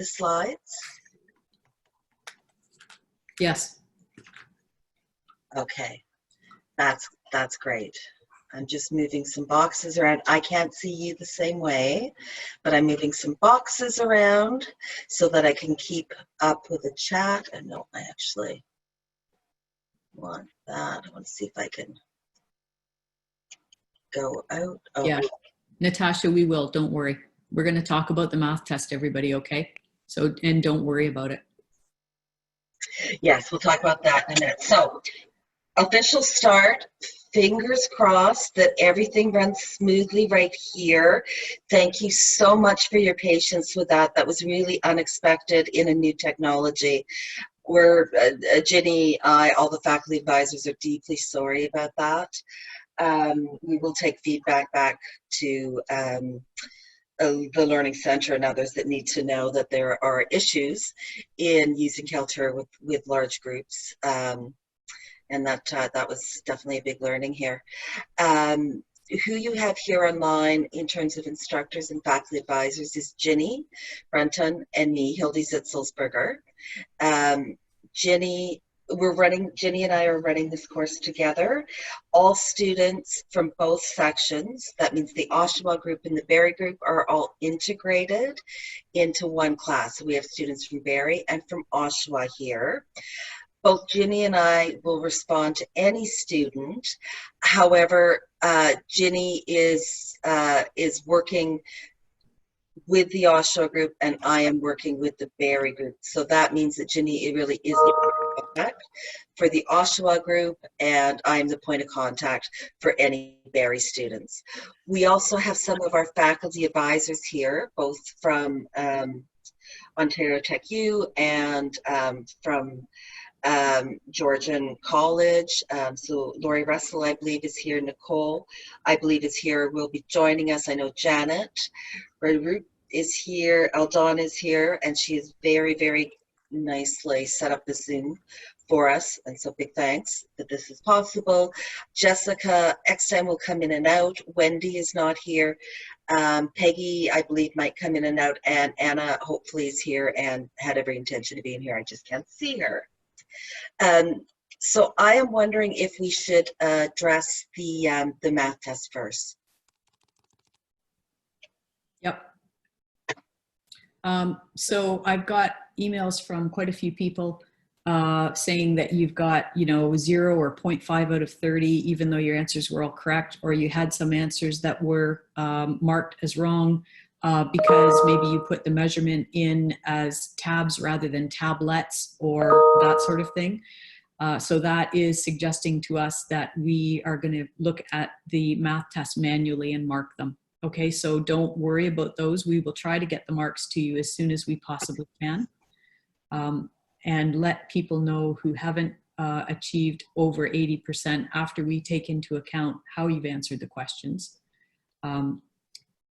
the slides? Yes. Okay, that's great. I'm just moving some boxes around. I can't see you the same way, but I'm moving some boxes around so that I can keep up with the chat. And no, I actually want that. I want to see if I can go out. Oh. Yeah, Natasha, we will. Don't worry. We're going to talk about the math test, everybody, okay? So, and don't worry about it. Yes, we'll talk about that in a minute. So, official start. Fingers crossed that everything runs smoothly right here. Thank you so much for your patience with that. That was really unexpected in a new technology. We're, Ginny, all the faculty advisors are deeply sorry about that. We will take feedback back to the Learning Center and others that need to know that there are issues in using Kaltura with large groups. And that was definitely a big learning here. Who you have here online in terms of instructors and faculty advisors is Ginny Brunton and me, Hildy Zitzelsberger. Ginny and I are running this course together. All students from both sections, that means the Oshawa group and the Barrie group, are all integrated into one class. So we have students from Barrie and from Oshawa here. Both Ginny and I will respond to any student. However, Ginny is working with the Oshawa group and I am working with the Barrie group. So that means that Ginny really is the point of contact for the Oshawa group and I'm the point of contact for any Barrie students. We also have some of our faculty advisors here, both from OntarioTech U and from Georgian College. So Laurie Russell, I believe, is here. Nicole, I believe, is here, will be joining us. I know Janet Root is here. Eldon is here, and she has very, very nicely set up the Zoom for us. And so big thanks that this is possible. Jessica, Eckstein will come in and out. Wendy is not here. Peggy, I believe, might come in and out. And Anna, hopefully, is here and had every intention of being here. I just can't see her. So I am wondering if we should address the math test first. Yep. So I've got emails from quite a few people saying that you've got, 0 or 0.5 out of 30, even though your answers were all correct, or you had some answers that were marked as wrong because maybe you put the measurement in as tabs rather than tablets or that sort of thing. So that is suggesting to us that we are going to look at the math test manually and mark them. Okay, so don't worry about those. We will try to get the marks to you as soon as we possibly can. And let people know who haven't achieved over 80% after we take into account how you've answered the questions.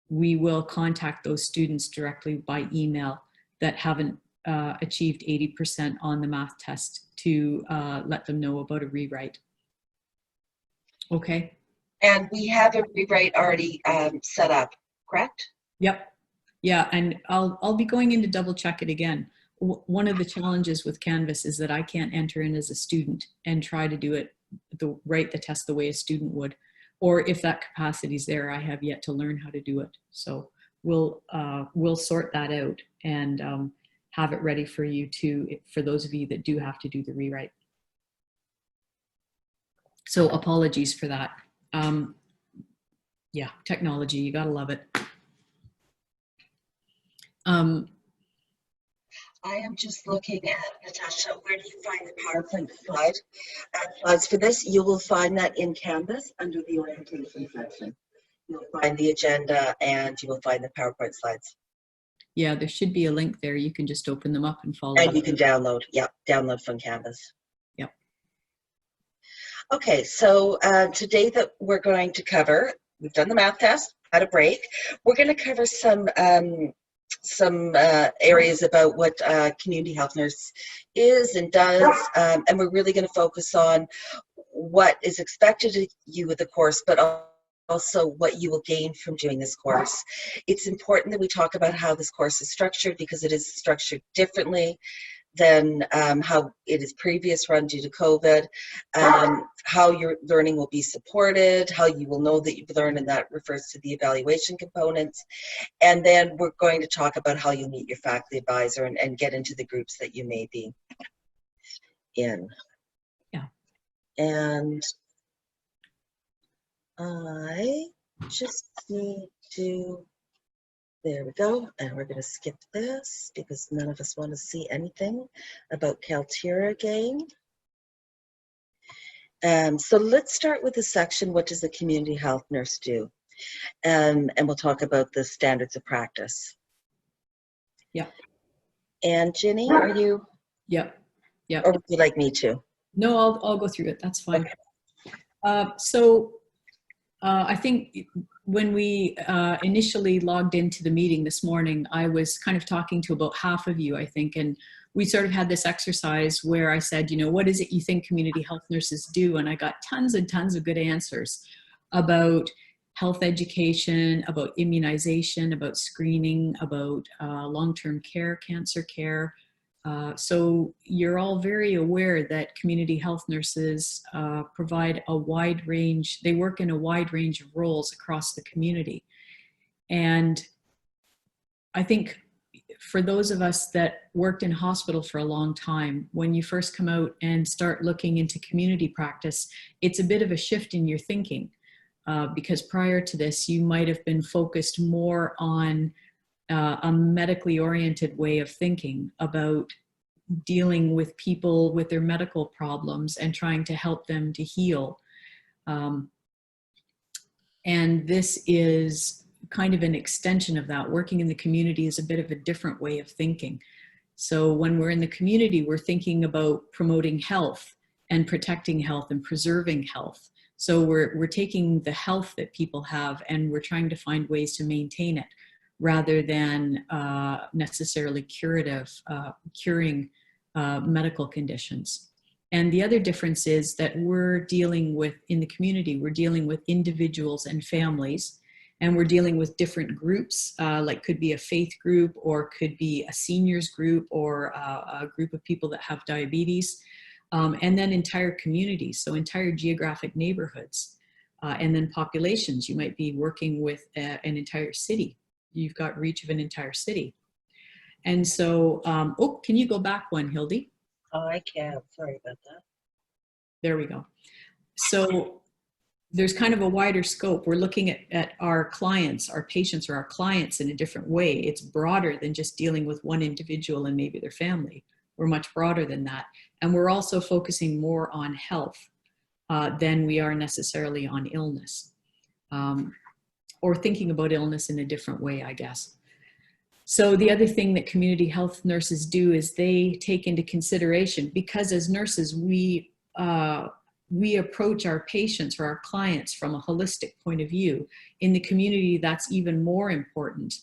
We will contact those students directly by email that haven't achieved 80% on the math test to let them know about a rewrite. Okay. And we have a rewrite already set up, correct? Yep. Yeah, and I'll be going in to double check it again. One of the challenges with Canvas is that I can't enter in as a student and try to do it, write the test the way a student would. Or if that capacity is there, I have yet to learn how to do it. So we'll sort that out and have it ready for you for those of you that do have to do the rewrite. So apologies for that. Yeah, technology, you gotta love it. I am just looking at, Natasha, where do you find the PowerPoint slides for this? You will find that in Canvas under the orientation section. You'll find the agenda and you will find the PowerPoint slides. Yeah, there should be a link there. You can just open them up and follow. And you can download, yeah, download from Canvas. Yep. Okay, so today that we're going to cover, we've done the math test, had a break. We're going to cover some areas about what community health nurse is and does, and we're really going to focus on what is expected of you with the course, but also what you will gain from doing this course. It's important that we talk about how this course is structured because it is structured differently than how it is previous run due to COVID, how your learning will be supported, how you will know that you've learned, and that refers to the evaluation components. And then we're going to talk about how you'll meet your faculty advisor and get into the groups that you may be in. Yeah. And I just need to, there we go. And we're going to skip this because none of us want to see anything about Kaltura again. So let's start with the section, what does a community health nurse do? And we'll talk about the standards of practice. Yeah. And Ginny, are you? Yep. Yep. Or would you like me to? No, I'll go through it. That's fine. Okay. I think when we initially logged into the meeting this morning, I was kind of talking to about half of you, I think, and we sort of had this exercise where I said, you know, what is it you think community health nurses do? And I got tons and tons of good answers about health education, about immunization, about screening, about long-term care, cancer care. So you're all very aware that community health nurses provide a wide range, they work in a wide range of roles across the community. And I think for those of us that worked in hospital for a long time, when you first come out and start looking into community practice, it's a bit of a shift in your thinking because prior to this, you might have been focused more on a medically oriented way of thinking about dealing with people with their medical problems and trying to help them to heal. And this is kind of an extension of that. Working in the community is a bit of a different way of thinking. So when we're in the community, we're thinking about promoting health and protecting health and preserving health. So we're taking the health that people have and we're trying to find ways to maintain it rather than necessarily curing medical conditions. And the other difference is that we're dealing with, in the community, we're dealing with individuals and families, and we're dealing with different groups, like could be a faith group or could be a seniors group or a group of people that have diabetes, and then entire communities, so entire geographic neighborhoods, and then populations. You might be working with an entire city. You've got reach of an entire city. And so, oh, can you go back one, Hildy? Oh, I can. Sorry about that. There we go. So there's kind of a wider scope. We're looking at our clients, our patients or our clients in a different way. It's broader than just dealing with one individual and maybe their family. We're much broader than that. And we're also focusing more on health than we are necessarily on illness, or thinking about illness in a different way, I guess. So the other thing that community health nurses do is they take into consideration, because as nurses, we approach our patients or our clients from a holistic point of view. In the community, that's even more important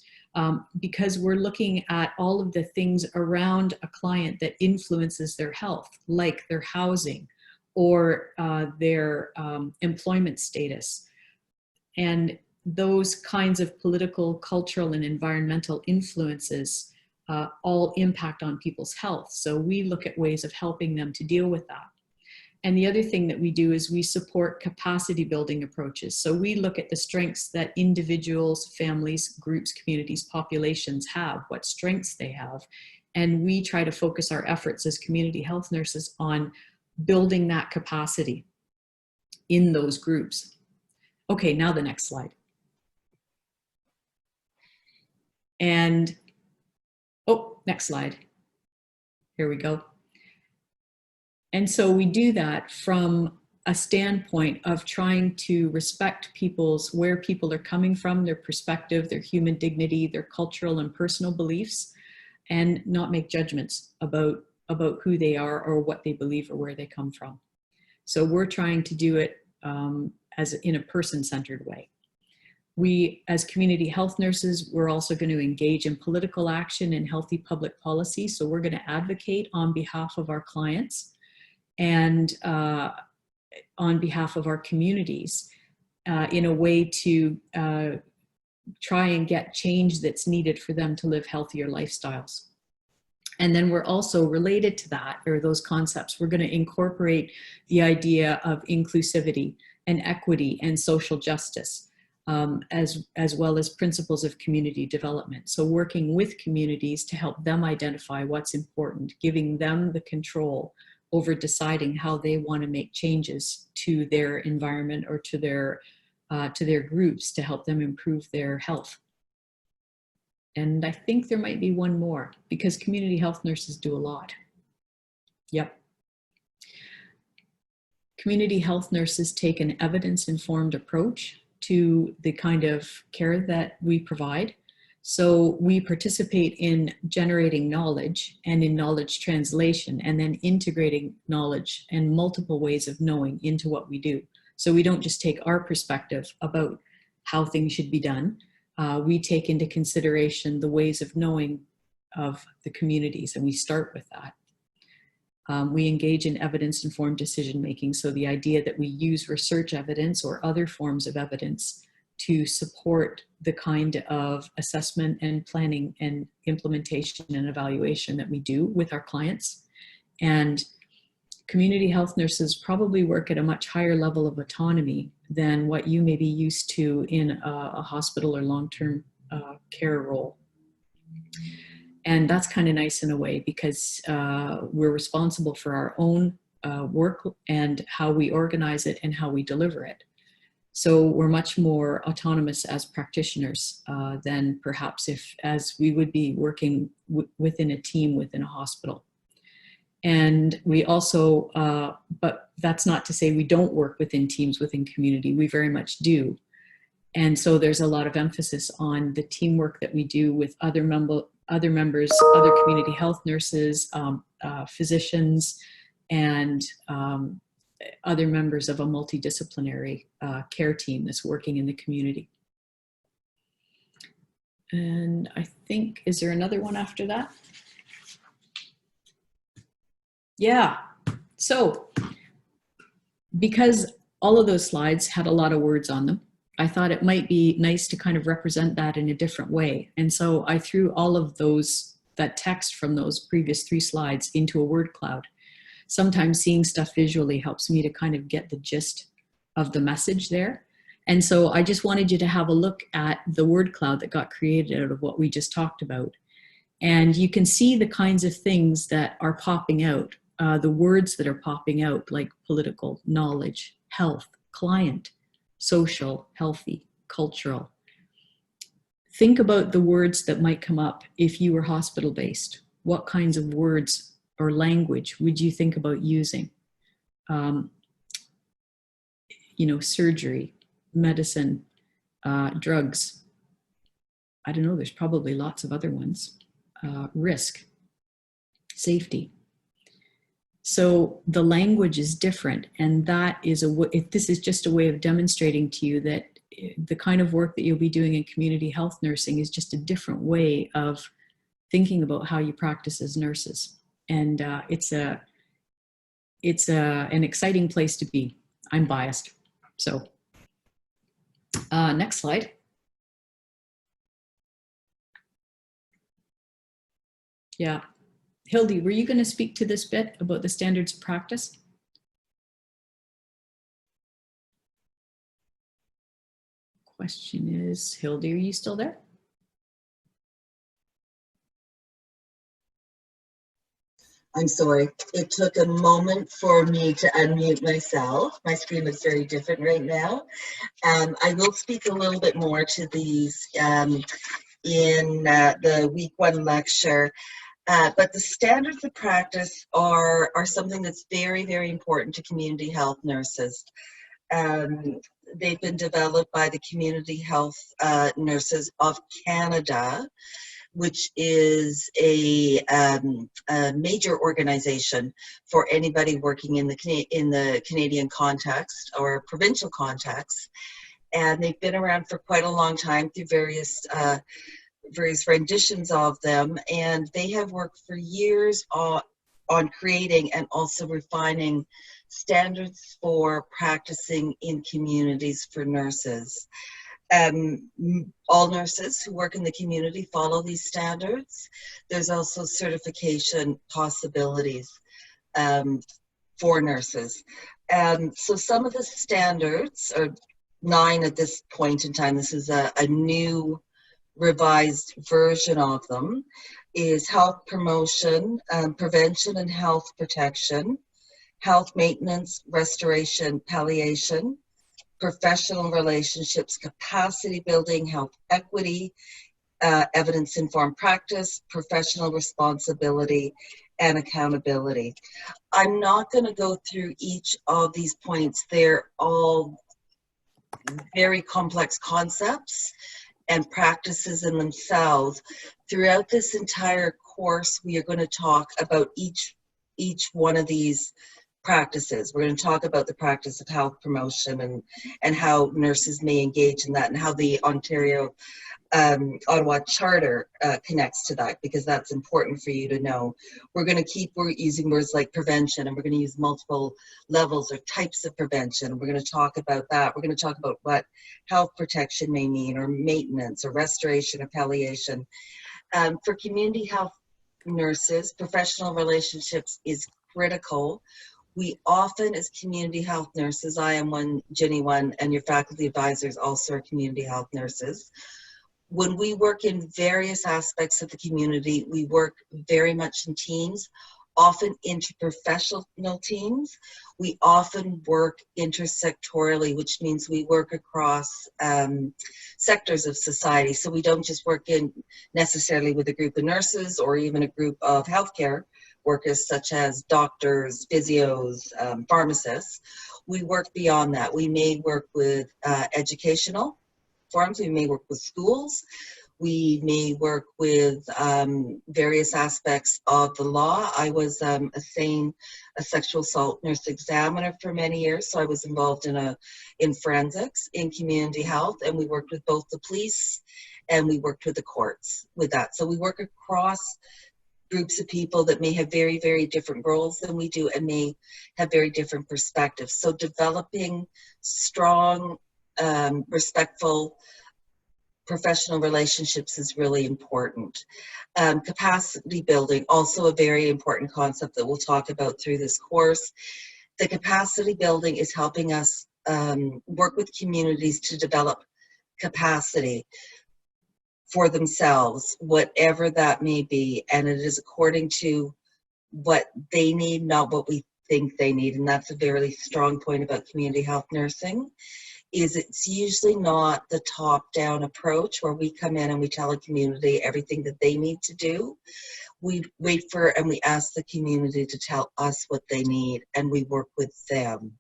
because we're looking at all of the things around a client that influences their health, like their housing or their employment status. And those kinds of political, cultural, and environmental influences all impact on people's health. So we look at ways of helping them to deal with that. And the other thing that we do is we support capacity building approaches. So we look at the strengths that individuals, families, groups, communities, populations have, what strengths they have. And we try to focus our efforts as community health nurses on building that capacity in those groups. Okay, now the next slide. And, oh, next slide. Here we go. And so we do that from a standpoint of trying to respect where people are coming from, their perspective, their human dignity, their cultural and personal beliefs, and not make judgments about who they are or what they believe or where they come from. So we're trying to do it as in a person-centered way. We, as community health nurses, we're also going to engage in political action and healthy public policy. So we're going to advocate on behalf of our clients and on behalf of our communities. in a way to try and get change that's needed for them to live healthier lifestyles. And then we're also related to that, or those concepts, we're going to incorporate the idea of inclusivity and equity and social justice, as well as principles of community development. So working with communities to help them identify what's important, giving them the control over deciding how they want to make changes to their environment or to their groups to help them improve their health. And I think there might be one more, because community health nurses do a lot. Yep. Community health nurses take an evidence-informed approach to the kind of care that we provide. So we participate in generating knowledge and in knowledge translation, and then integrating knowledge and multiple ways of knowing into what we do. So we don't just take our perspective about how things should be done. We take into consideration the ways of knowing of the communities, and we start with that. We engage in evidence-informed decision-making, so the idea that we use research evidence or other forms of evidence to support the kind of assessment and planning and implementation and evaluation that we do with our clients. And community health nurses probably work at a much higher level of autonomy than what you may be used to in a hospital or long-term care role. And that's kind of nice in a way, because we're responsible for our own work and how we organize it and how we deliver it. So we're much more autonomous as practitioners than perhaps as we would be working within a team within a hospital. And we also, but that's not to say we don't work within teams within community, we very much do. And so there's a lot of emphasis on the teamwork that we do with other members, other community health nurses, physicians, and other members of a multidisciplinary care team that's working in the community. And I think, is there another one after that? Yeah, so because all of those slides had a lot of words on them, I thought it might be nice to kind of represent that in a different way. And so I threw all of that text from those previous 3 slides into a word cloud. Sometimes seeing stuff visually helps me to kind of get the gist of the message there. And so I just wanted you to have a look at the word cloud that got created out of what we just talked about. And you can see the kinds of things that are popping out, the words that are popping out, like political, knowledge, health, client, social, healthy, cultural. Think about the words that might come up if you were hospital-based. What kinds of words or language would you think about using? Surgery, medicine, drugs. I don't know, there's probably lots of other ones. Risk, safety. So the language is different, and that is this is just a way of demonstrating to you that the kind of work that you'll be doing in community health nursing is just a different way of thinking about how you practice as nurses. And it's an exciting place to be. I'm biased. So next slide. Yeah. Hildy, were you going to speak to this bit about the standards of practice? Question is, Hildy, are you still there? I'm sorry. It took a moment for me to unmute myself. My screen is very different right now. I will speak a little bit more to these in the week 1 lecture. But the standards of practice are something that's very, very important to community health nurses. They've been developed by the Community Health Nurses of Canada, which is a major organization for anybody working in the Canadian context or provincial context. And they've been around for quite a long time through various renditions of them, and they have worked for years on creating and also refining standards for practicing in communities for nurses. All nurses who work in the community follow these standards. There's also certification possibilities for nurses. So some of the standards are 9 at this point in time. This is a new revised version of them, is health promotion, prevention and health protection, health maintenance, restoration, palliation, professional relationships, capacity building, health equity, evidence-informed practice, professional responsibility, and accountability. I'm not going to go through each of these points. They're all very complex concepts and practices in themselves. Throughout this entire course, we are going to talk about each one of these practices. We're going to talk about the practice of health promotion and how nurses may engage in that, and how the Ottawa Charter connects to that, because that's important for you to know. We're going to keep using words like prevention, and we're going to use multiple levels or types of prevention. We're going to talk about that. We're going to talk about what health protection may mean, or maintenance, or restoration, or palliation. For community health nurses, professional relationships is critical. We often, as community health nurses, I am one, Jenny one, and your faculty advisors also are community health nurses. When we work in various aspects of the community, we work very much in teams, often interprofessional teams. We often work intersectorally, which means we work across sectors of society. So we don't just work in necessarily with a group of nurses or even a group of healthcare workers such as doctors, physios, pharmacists. We work beyond that. We may work with educational forums, we may work with schools, we may work with various aspects of the law. I was a sexual assault nurse examiner for many years, so I was involved in forensics, in community health, and we worked with both the police and we worked with the courts with that. So we work across groups of people that may have very, very different roles than we do and may have very different perspectives. So developing strong, respectful professional relationships is really important. Capacity building, also a very important concept that we'll talk about through this course. The capacity building is helping us work with communities to develop capacity for themselves, whatever that may be, and it is according to what they need, not what we think they need. And that's a very strong point about community health nursing, is it's usually not the top-down approach where we come in and we tell a community everything that they need to do. We wait for and we ask the community to tell us what they need, and we work with them.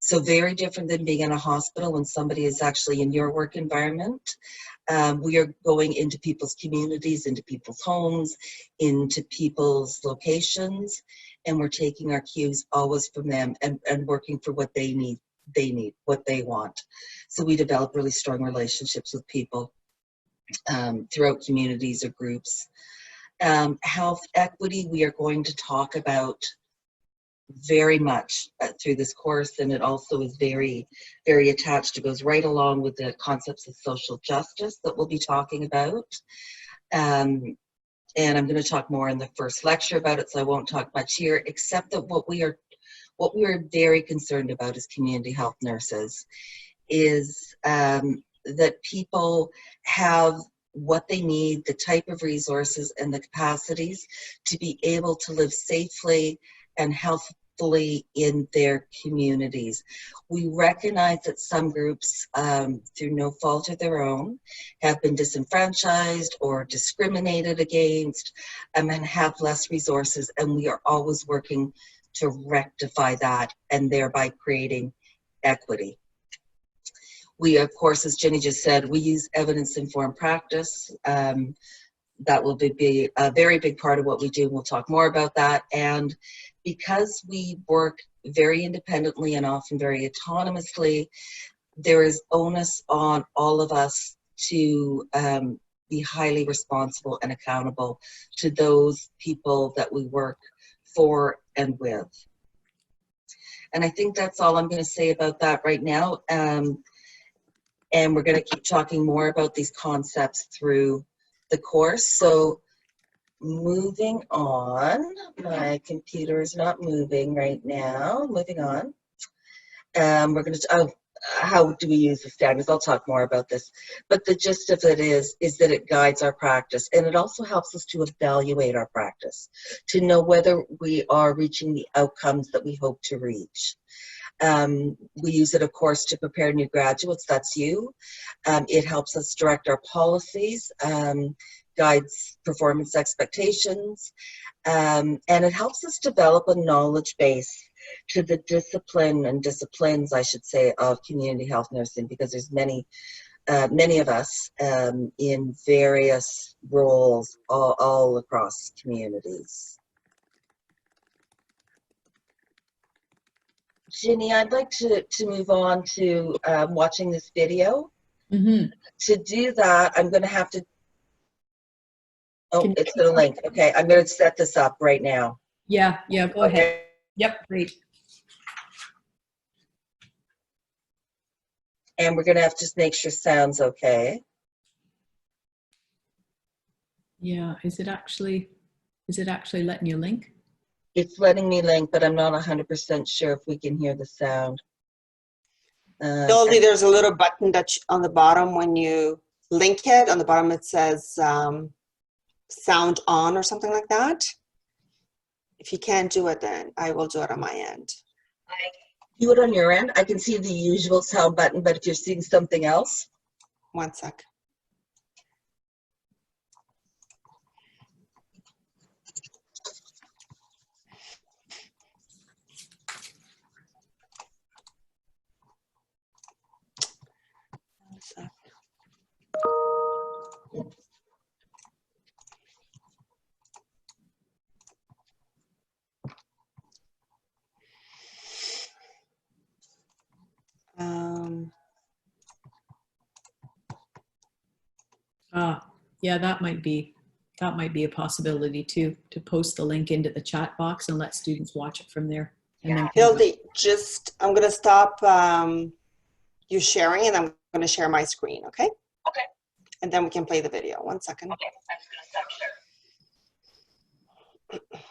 So very different than being in a hospital when somebody is actually in your work environment. We are going into people's communities, into people's homes, into people's locations, and we're taking our cues always from them and working for what they need, what they want. So we develop really strong relationships with people throughout communities or groups. Health equity, we are going to talk about very much through this course, and it also is very, very attached. It goes right along with the concepts of social justice that we'll be talking about. And I'm going to talk more in the first lecture about it, so I won't talk much here, except that what we are very concerned about as community health nurses is that people have what they need, the type of resources and the capacities to be able to live safely and healthfully in their communities. We recognize that some groups, through no fault of their own, have been disenfranchised or discriminated against and have less resources, and we are always working to rectify that and thereby creating equity. We, of course, as Jenny just said, we use evidence-informed practice. That will be a very big part of what we do. We'll talk more about that. And because we work very independently and often very autonomously, there is onus on all of us to be highly responsible and accountable to those people that we work for and with. And I think that's all I'm going to say about that right now. And we're going to keep talking more about these concepts through the course. So moving on, my computer is not moving right now. Moving on. We're going to, how do we use the standards? I'll talk more about this. But the gist of it is that it guides our practice, and it also helps us to evaluate our practice, to know whether we are reaching the outcomes that we hope to reach. We use it, of course, to prepare new graduates. That's you. It helps us direct our policies, guides performance expectations, and it helps us develop a knowledge base to the disciplines, I should say, of community health nursing, because there's many of us in various roles all across communities. Ginny, I'd like to move on to watching this video. Mm-hmm. To do that, I'm going to have to, it's going to link. Okay, I'm going to set this up right now. Yeah, go ahead. Yep, great. And we're going to have to just make sure sound's okay. Yeah, is it actually letting you link? It's letting me link, but I'm not 100% sure if we can hear the sound. Goldie, there's a little button that on the bottom when you link it. On the bottom it says sound on or something like that. If you can't do it, then I will do it on my end. Do it on your end. I can see the usual sound button, but if you're seeing something else. 1 sec. Yeah, that might be a possibility too, to post the link into the chat box and let students watch it from there. And then Hildy, I'm going to stop you sharing, and I'm going to share my screen, okay? Okay. And then we can play the video. 1 second. Okay, I'm just going to stop sharing.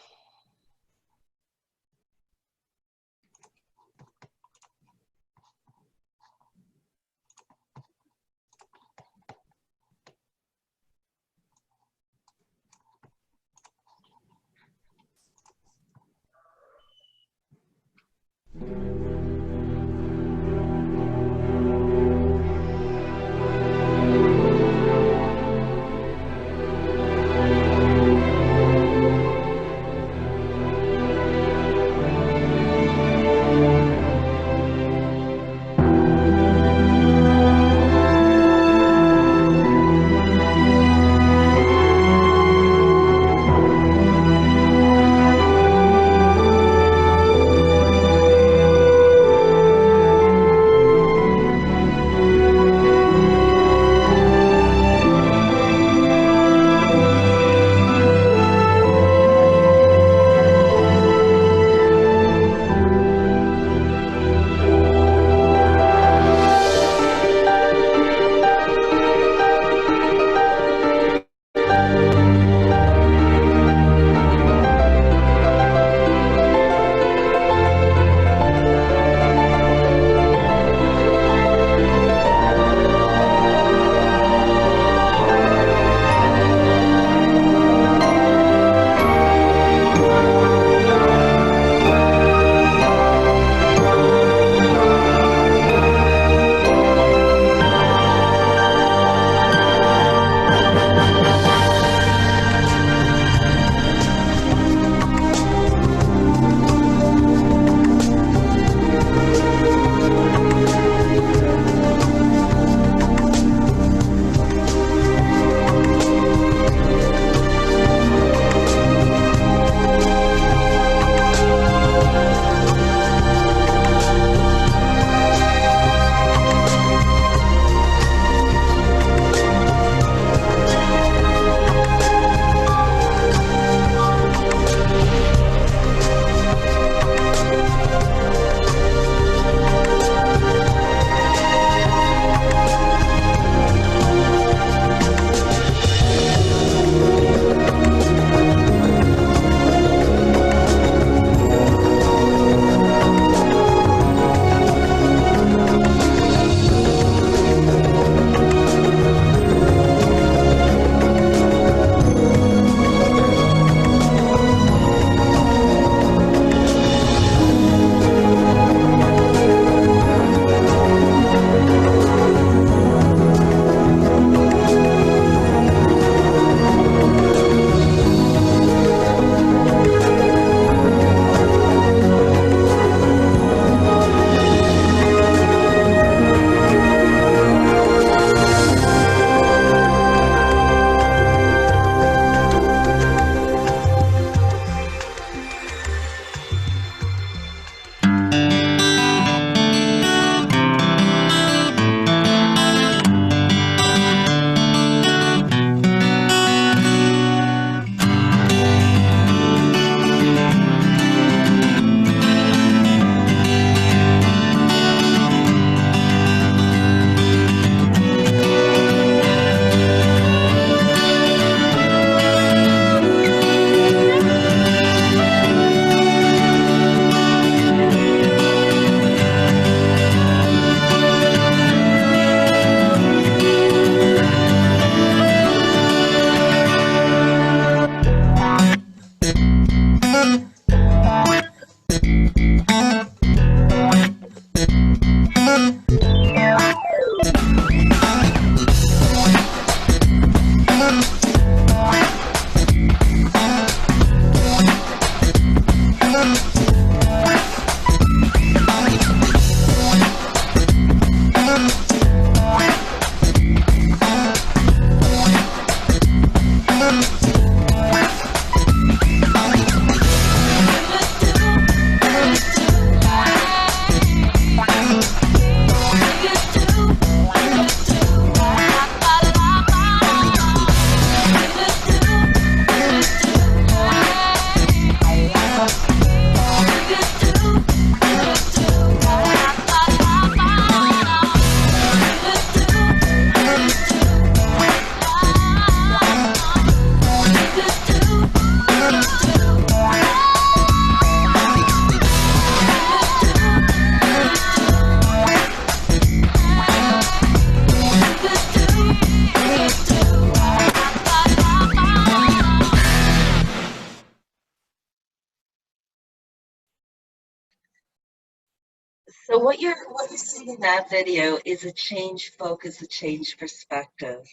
So what you're seeing in that video is a change focus, a change perspective.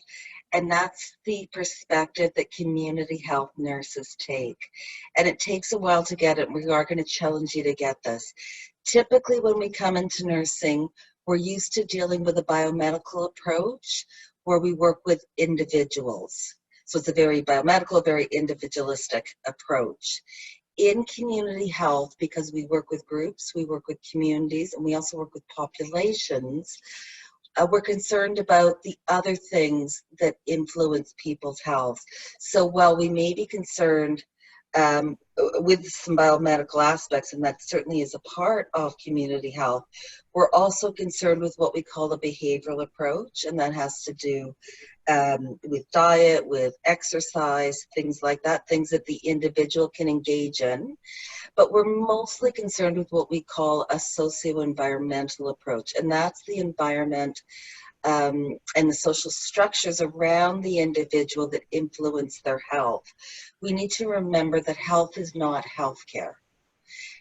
And that's the perspective that community health nurses take. And it takes a while to get it. We are going to challenge you to get this. Typically, when we come into nursing, we're used to dealing with a biomedical approach where we work with individuals. So it's a very biomedical, very individualistic approach. In community health, because we work with groups, we work with communities, and we also work with populations, we're concerned about the other things that influence people's health. So while we may be concerned with some biomedical aspects, and that certainly is a part of community health, we're also concerned with what we call a behavioral approach, and that has to do with diet, with exercise, things like that, things that the individual can engage in. But we're mostly concerned with what we call a socio-environmental approach, and that's the environment and the social structures around the individual that influence their health. We need to remember that health is not healthcare.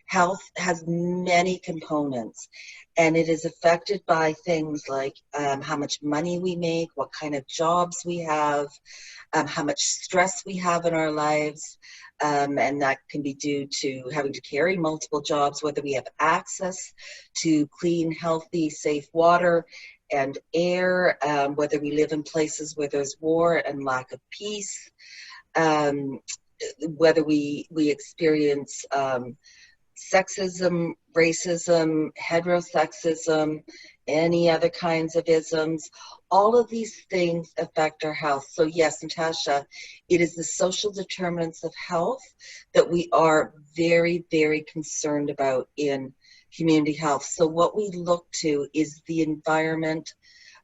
Health has many components, and it is affected by things like how much money we make, what kind of jobs we have, how much stress we have in our lives, and that can be due to having to carry multiple jobs, whether we have access to clean, healthy, safe water and air, whether we live in places where there's war and lack of peace, whether we experience sexism, racism, heterosexism, any other kinds of isms. All of these things affect our health. So yes, Natasha, it is the social determinants of health that we are very, very concerned about in community health. So what we look to is the environment,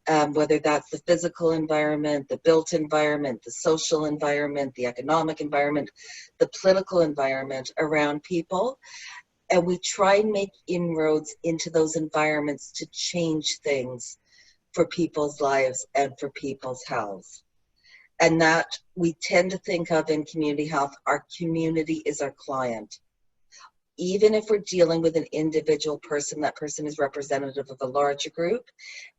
whether that's the physical environment, the built environment, the social environment, the economic environment, the political environment around people. And we try and make inroads into those environments to change things for people's lives and for people's health. And that we tend to think of in community health, our community is our client. Even if we're dealing with an individual person, that person is representative of a larger group,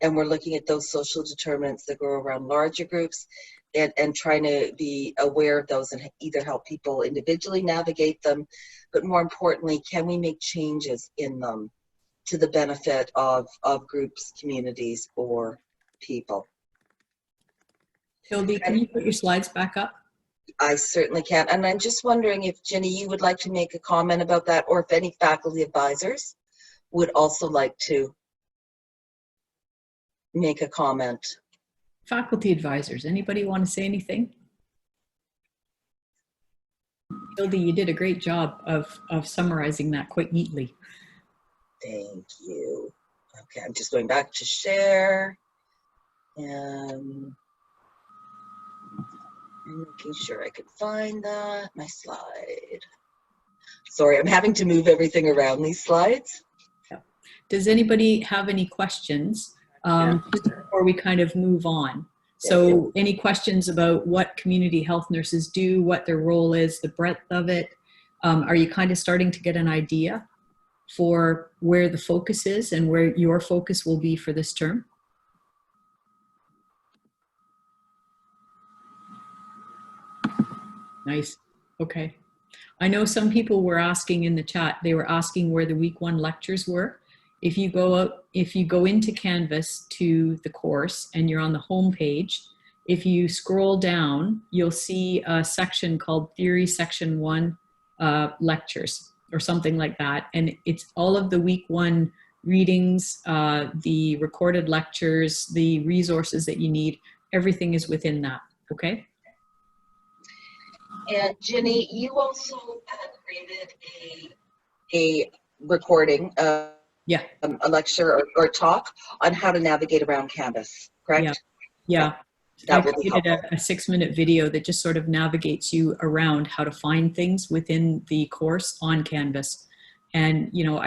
and we're looking at those social determinants that go around larger groups and trying to be aware of those and either help people individually navigate them, but more importantly, can we make changes in them to the benefit of groups, communities, or people? Hildy, can you put your slides back up? I certainly can. And I'm just wondering if, Ginny, you would like to make a comment about that, or if any faculty advisors would also like to make a comment. Faculty advisors, anybody want to say anything? Hildy, you did a great job of summarizing that quite neatly. Thank you. Okay, I'm just going back to share and making sure I can find that, my slide. Sorry, I'm having to move everything around these slides. Yeah. Does anybody have any questions just before we kind of move on? So any questions about what community health nurses do, what their role is, the breadth of it, Are you kind of starting to get an idea for where the focus is and where your focus will be for this term? Nice. Okay. I know some people were asking in the chat, they were asking where the week 1 lectures were. If you go into Canvas to the course and you're on the home page, if you scroll down, you'll see a section called Theory Section 1 Lectures or something like that. And it's all of the week 1 readings, the recorded lectures, the resources that you need. Everything is within that. Okay. And Jenny, you also created a recording, yeah, a lecture or talk on how to navigate around Canvas, correct? Yeah. That I will be created helpful. a 6-minute video that just sort of navigates you around how to find things within the course on Canvas. And, you know,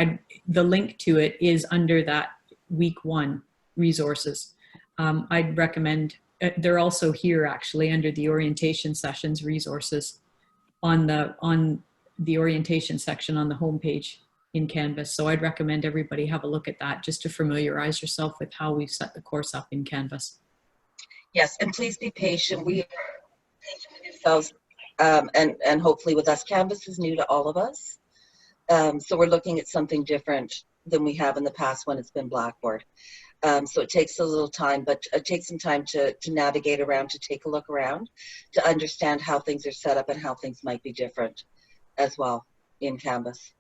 the link to it is under that week 1 resources. I'd recommend, they're also here actually under the orientation sessions resources on the orientation section on the homepage in Canvas. So I'd recommend everybody have a look at that just to familiarize yourself with how we've set the course up in Canvas. Yes, and please be patient. We are patient with yourselves, and hopefully with us. Canvas is new to all of us, so we're looking at something different than we have in the past when it's been Blackboard. So it takes a little time, but it takes some time to navigate around, to take a look around, to understand how things are set up and how things might be different as well in Canvas.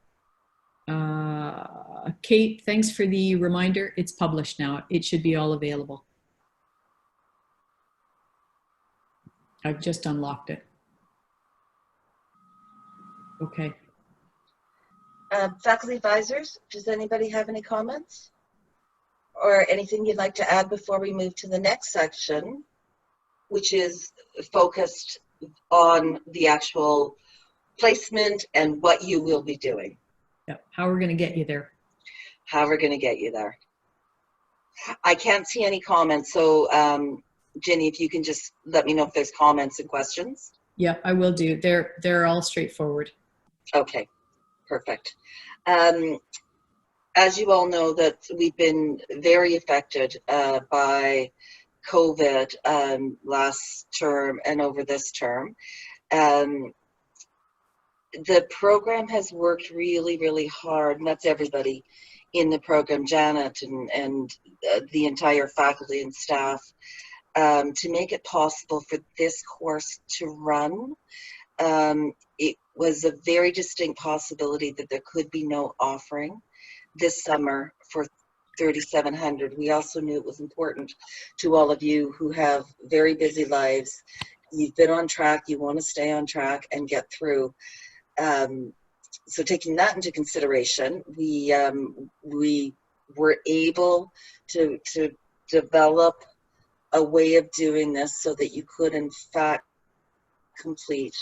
Kate, thanks for the reminder. It's published now. It should be all available. I've just unlocked it. Okay. Faculty advisors, does anybody have any comments or anything you'd like to add before we move to the next section, which is focused on the actual placement and what you will be doing? Yeah, how we're going to get you there. How we're going to get you there. I can't see any comments, so Jenny, if you can just let me know if there's comments and questions. Yeah, I will do. They're all straightforward. Okay, perfect. As you all know, that we've been very affected by COVID last term and over this term. The program has worked really, really hard, and that's everybody in the program, Janet and the entire faculty and staff, to make it possible for this course to run. It was a very distinct possibility that there could be no offering this summer for 3,700. We also knew it was important to all of you who have very busy lives. You've been on track, you want to stay on track and get through. So taking that into consideration, we were able to develop a way of doing this so that you could in fact complete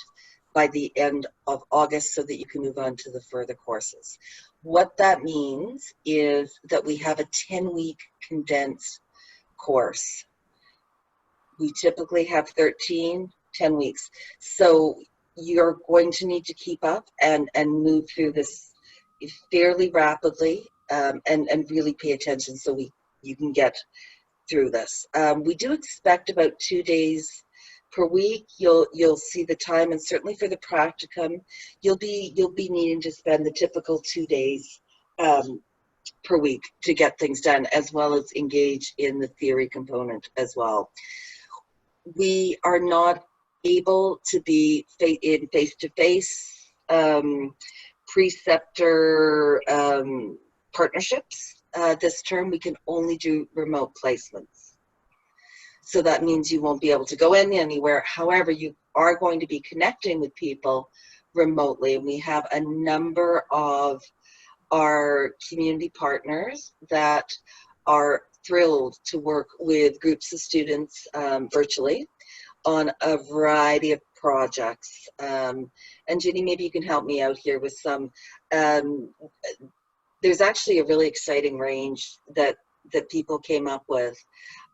by the end of August so that you can move on to the further courses. What that means is that we have a 10-week condensed course. We typically have 10 weeks. So you're going to need to keep up and move through this fairly rapidly and really pay attention so you can get through this. We do expect about 2 days per week. You'll see the time, and certainly for the practicum, you'll be needing to spend the typical 2 days per week to get things done, as well as engage in the theory component as well. We are not able to be in face-to-face preceptor partnerships this term. We can only do remote placements. So that means you won't be able to go in anywhere. However, you are going to be connecting with people remotely. And we have a number of our community partners that are thrilled to work with groups of students virtually on a variety of projects. And Ginny, maybe you can help me out here with some. There's actually a really exciting range that people came up with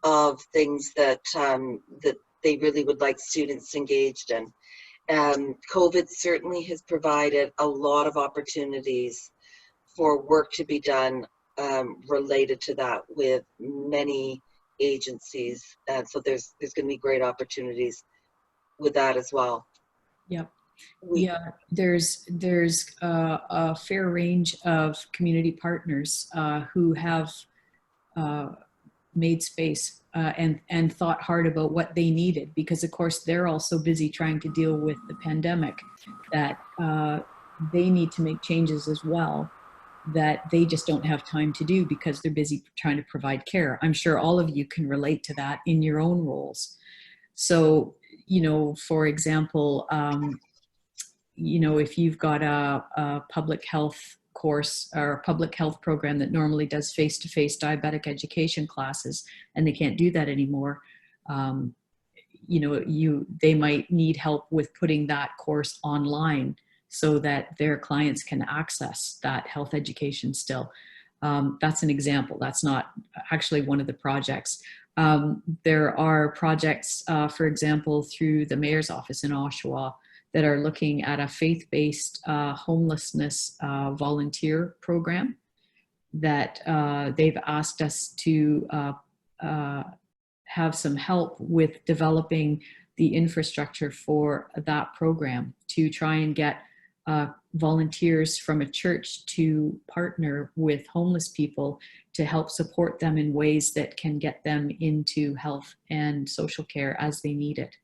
of things that that they really would like students engaged in. COVID certainly has provided a lot of opportunities for work to be done related to that with many agencies. And so there's going to be great opportunities with that as well. Yep. We, Yeah, there's a fair range of community partners who have made space and thought hard about what they needed, because of course they're also busy trying to deal with the pandemic, that they need to make changes as well that they just don't have time to do because they're busy trying to provide care. I'm sure all of you can relate to that in your own roles. So, you know, for example, you know, if you've got a public health course or a public health program that normally does face-to-face diabetic education classes, and they can't do that anymore, you know, they might need help with putting that course online so that their clients can access that health education still. That's an example. That's not actually one of the projects. There are projects, for example, through the mayor's office in Oshawa that are looking at a faith-based homelessness volunteer program that they've asked us to have some help with developing the infrastructure for that program, to try and get volunteers from a church to partner with homeless people to help support them in ways that can get them into health and social care as they need it.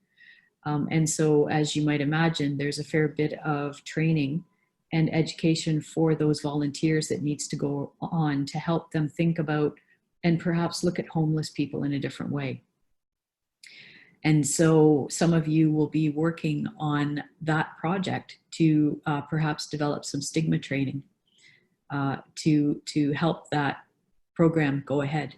And so, as you might imagine, there's a fair bit of training and education for those volunteers that needs to go on to help them think about and perhaps look at homeless people in a different way. And so some of you will be working on that project to perhaps develop some stigma training to help that program go ahead.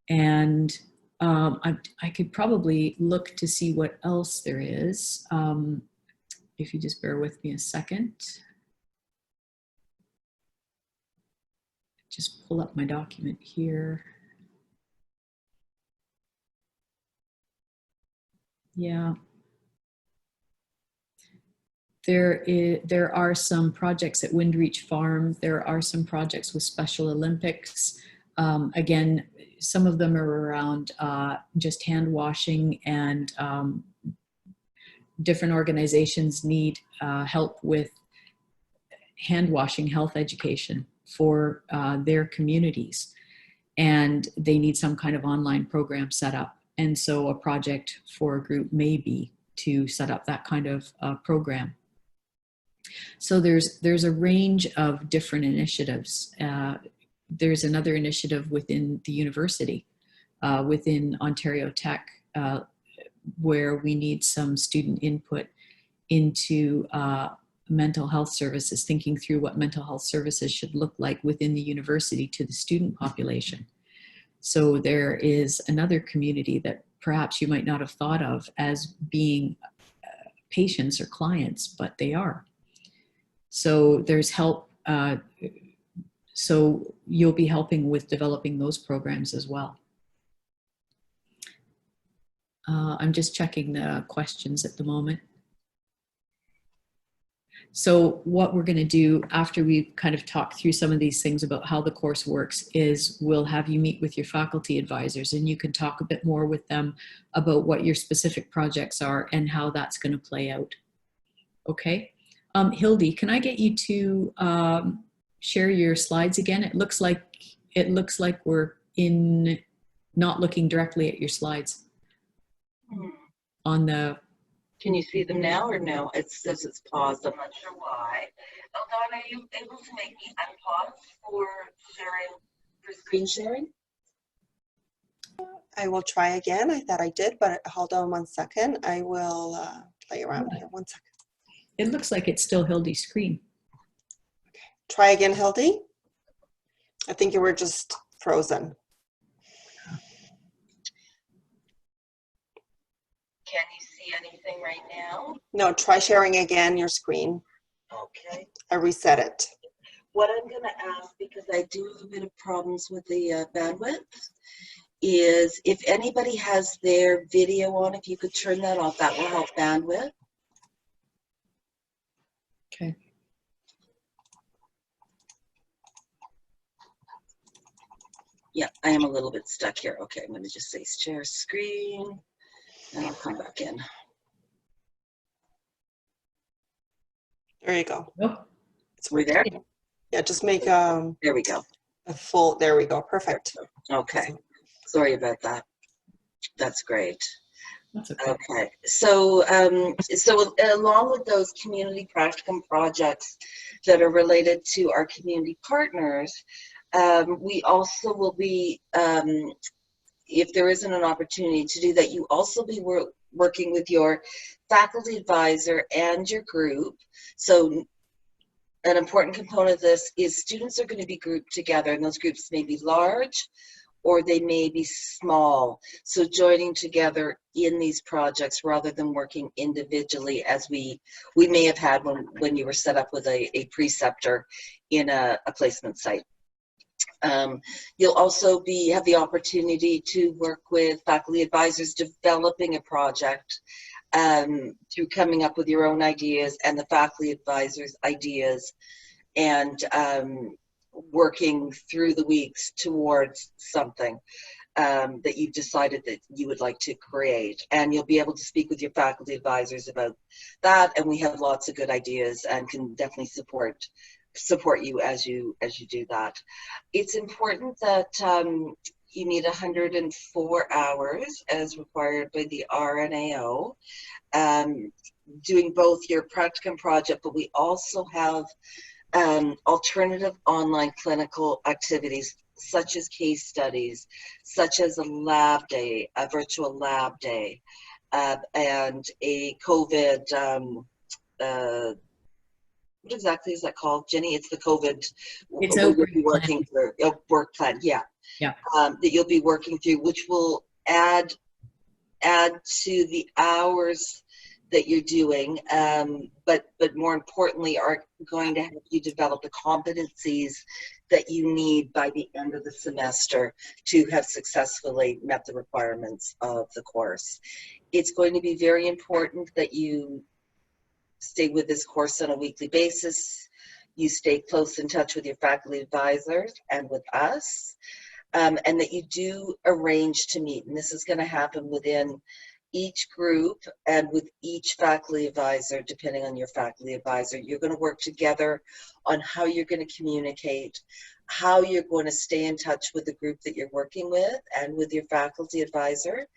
And I could probably look to see what else there is. If you just bear with me a second. Just pull up my document here. Yeah. There are some projects at Windreach Farm. There are some projects with Special Olympics. Again, some of them are around just hand washing, and different organizations need help with hand washing health education for their communities. And they need some kind of online program set up. And so a project for a group may be to set up that kind of program. So there's a range of different initiatives. There's another initiative within the university, within OntarioTech, where we need some student input into mental health services, thinking through what mental health services should look like within the university to the student population. So there is another community that perhaps you might not have thought of as being patients or clients, but they are. So there's help. So you'll be helping with developing those programs as well. I'm just checking the questions at the moment. So what we're going to do after we kind of talk through some of these things about how the course works is we'll have you meet with your faculty advisors, and you can talk a bit more with them about what your specific projects are and how that's going to play out. Okay. Hildy, can I get you to share your slides again? It looks like we're not looking directly at your slides on the. Can you see them now or no? It says it's paused. I'm not sure why. Eldon, are you able to make me unpause for sharing, for screen sharing? I will try again. I thought I did, but hold on 1 second. I will play around here. 1 second. It looks like it's still Hildy's screen. Okay. Try again, Hildy. I think you were just frozen. Can you see anything right now? No, try sharing again your screen. Okay. I reset it. What I'm going to ask, because I do have a bit of problems with the bandwidth, is if anybody has their video on, if you could turn that off, that will help bandwidth. Yeah, I am a little bit stuck here. Okay, I'm going to just say share screen, and I'll come back in. There you go. Nope. It's We there? working. Yeah, just make There we go. a full, there we go. Perfect. Okay. Sorry about that. That's great. That's okay. Okay. So, so along with those community practicum projects that are related to our community partners, we also will be, if there isn't an opportunity to do that, you also be working with your faculty advisor and your group. So an important component of this is students are going to be grouped together, and those groups may be large or they may be small. So joining together in these projects rather than working individually as we may have had when you were set up with a preceptor in a placement site. You'll also have the opportunity to work with faculty advisors developing a project through coming up with your own ideas and the faculty advisors' ideas, and working through the weeks towards something that you've decided that you would like to create. And you'll be able to speak with your faculty advisors about that, and we have lots of good ideas and can definitely support you as you do that. It's important that you need 104 hours as required by the RNAO, doing both your practicum project, but we also have alternative online clinical activities such as case studies, such as a lab day, a virtual lab day, and a COVID, what exactly is that called, Jenny? It's the COVID, It's we'll outbreak be working plan. through, work plan, yeah. Yeah. That you'll be working through, which will add to the hours that you're doing, but more importantly are going to help you develop the competencies that you need by the end of the semester to have successfully met the requirements of the course. It's going to be very important that you stay with this course on a weekly basis. You stay close in touch with your faculty advisors and with us, and that you do arrange to meet. And this is going to happen within each group and with each faculty advisor, depending on your faculty advisor. You're going to work together on how you're going to communicate, how you're going to stay in touch with the group that you're working with and with your faculty advisor,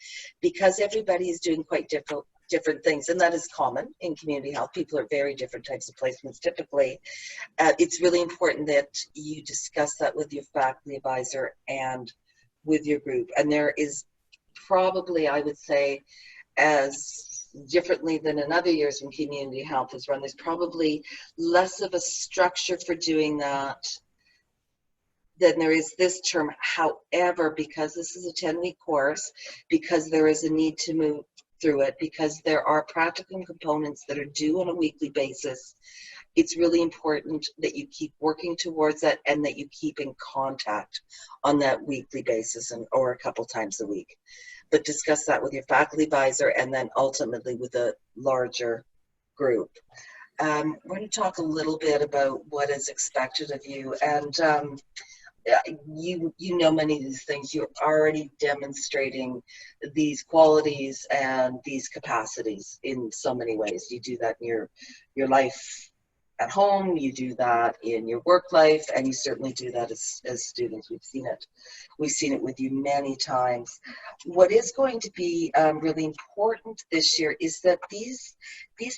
because everybody is doing quite different things, and that is common in community health. People are very different types of placements typically. It's really important that you discuss that with your faculty advisor and with your group. And there is probably, I would say, as differently than in other years when community health is run, there's probably less of a structure for doing that than there is this term. However, because this is a 10-week course, because there is a need to move through it, because there are practical components that are due on a weekly basis, it's really important that you keep working towards that and that you keep in contact on that weekly basis or a couple times a week. But discuss that with your faculty advisor and then ultimately with a larger group. We're going to talk a little bit about what is expected of you. And you know many of these things. You're already demonstrating these qualities and these capacities in so many ways. You do that in your life at home, you do that in your work life, and you certainly do that as students. We've seen it with you many times. What is going to be really important this year is that these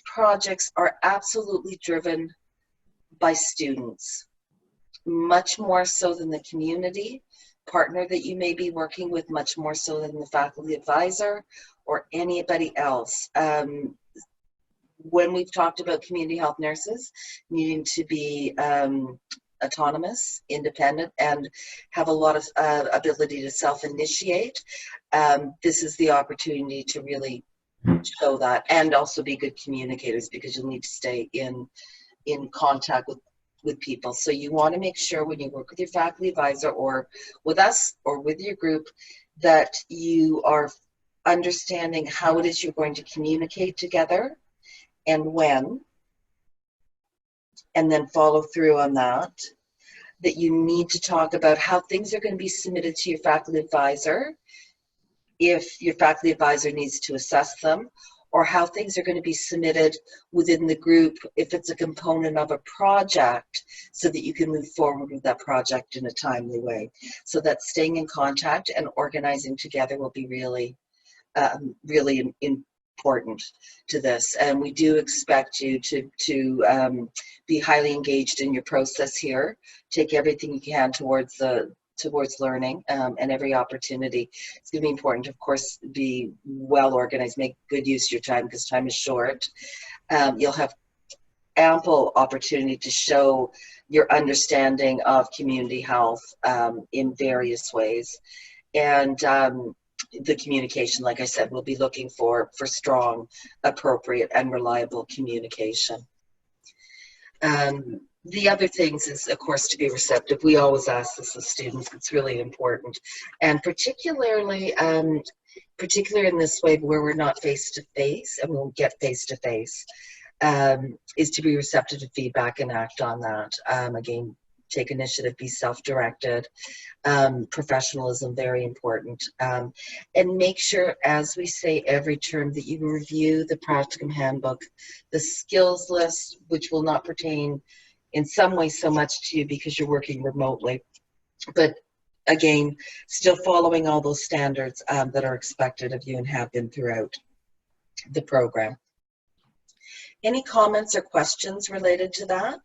projects are absolutely driven by students, much more so than the community partner that you may be working with, much more so than the faculty advisor or anybody else. When we've talked about community health nurses needing to be autonomous, independent, and have a lot of ability to self-initiate, this is the opportunity to really show that, and also be good communicators, because you'll need to stay in contact with people. So you want to make sure when you work with your faculty advisor or with us or with your group that you are understanding how it is you're going to communicate together and when, and then follow through on that. that you need to talk about how things are going to be submitted to your faculty advisor if your faculty advisor needs to assess them, or how things are going to be submitted within the group if it's a component of a project, so that you can move forward with that project in a timely way. So that staying in contact and organizing together will be really, really important to this. And we do expect you to be highly engaged in your process here. Take everything you can towards learning, and every opportunity. It's going to be important to, of course, be well organized, make good use of your time, because time is short. You'll have ample opportunity to show your understanding of community health in various ways. And the communication, like I said, we'll be looking for strong, appropriate, and reliable communication. The other things is, of course, to be receptive. We always ask this of students. It's really important. And particularly in this way where we're not face-to-face and we'll get face-to-face, is to be receptive to feedback and act on that. Again, take initiative, be self-directed. Professionalism, very important. And make sure, as we say every term, that you review the practicum handbook, the skills list, which will not pertain in some way so much to you because you're working remotely, but again, still following all those standards that are expected of you and have been throughout the program. Any comments or questions related to that?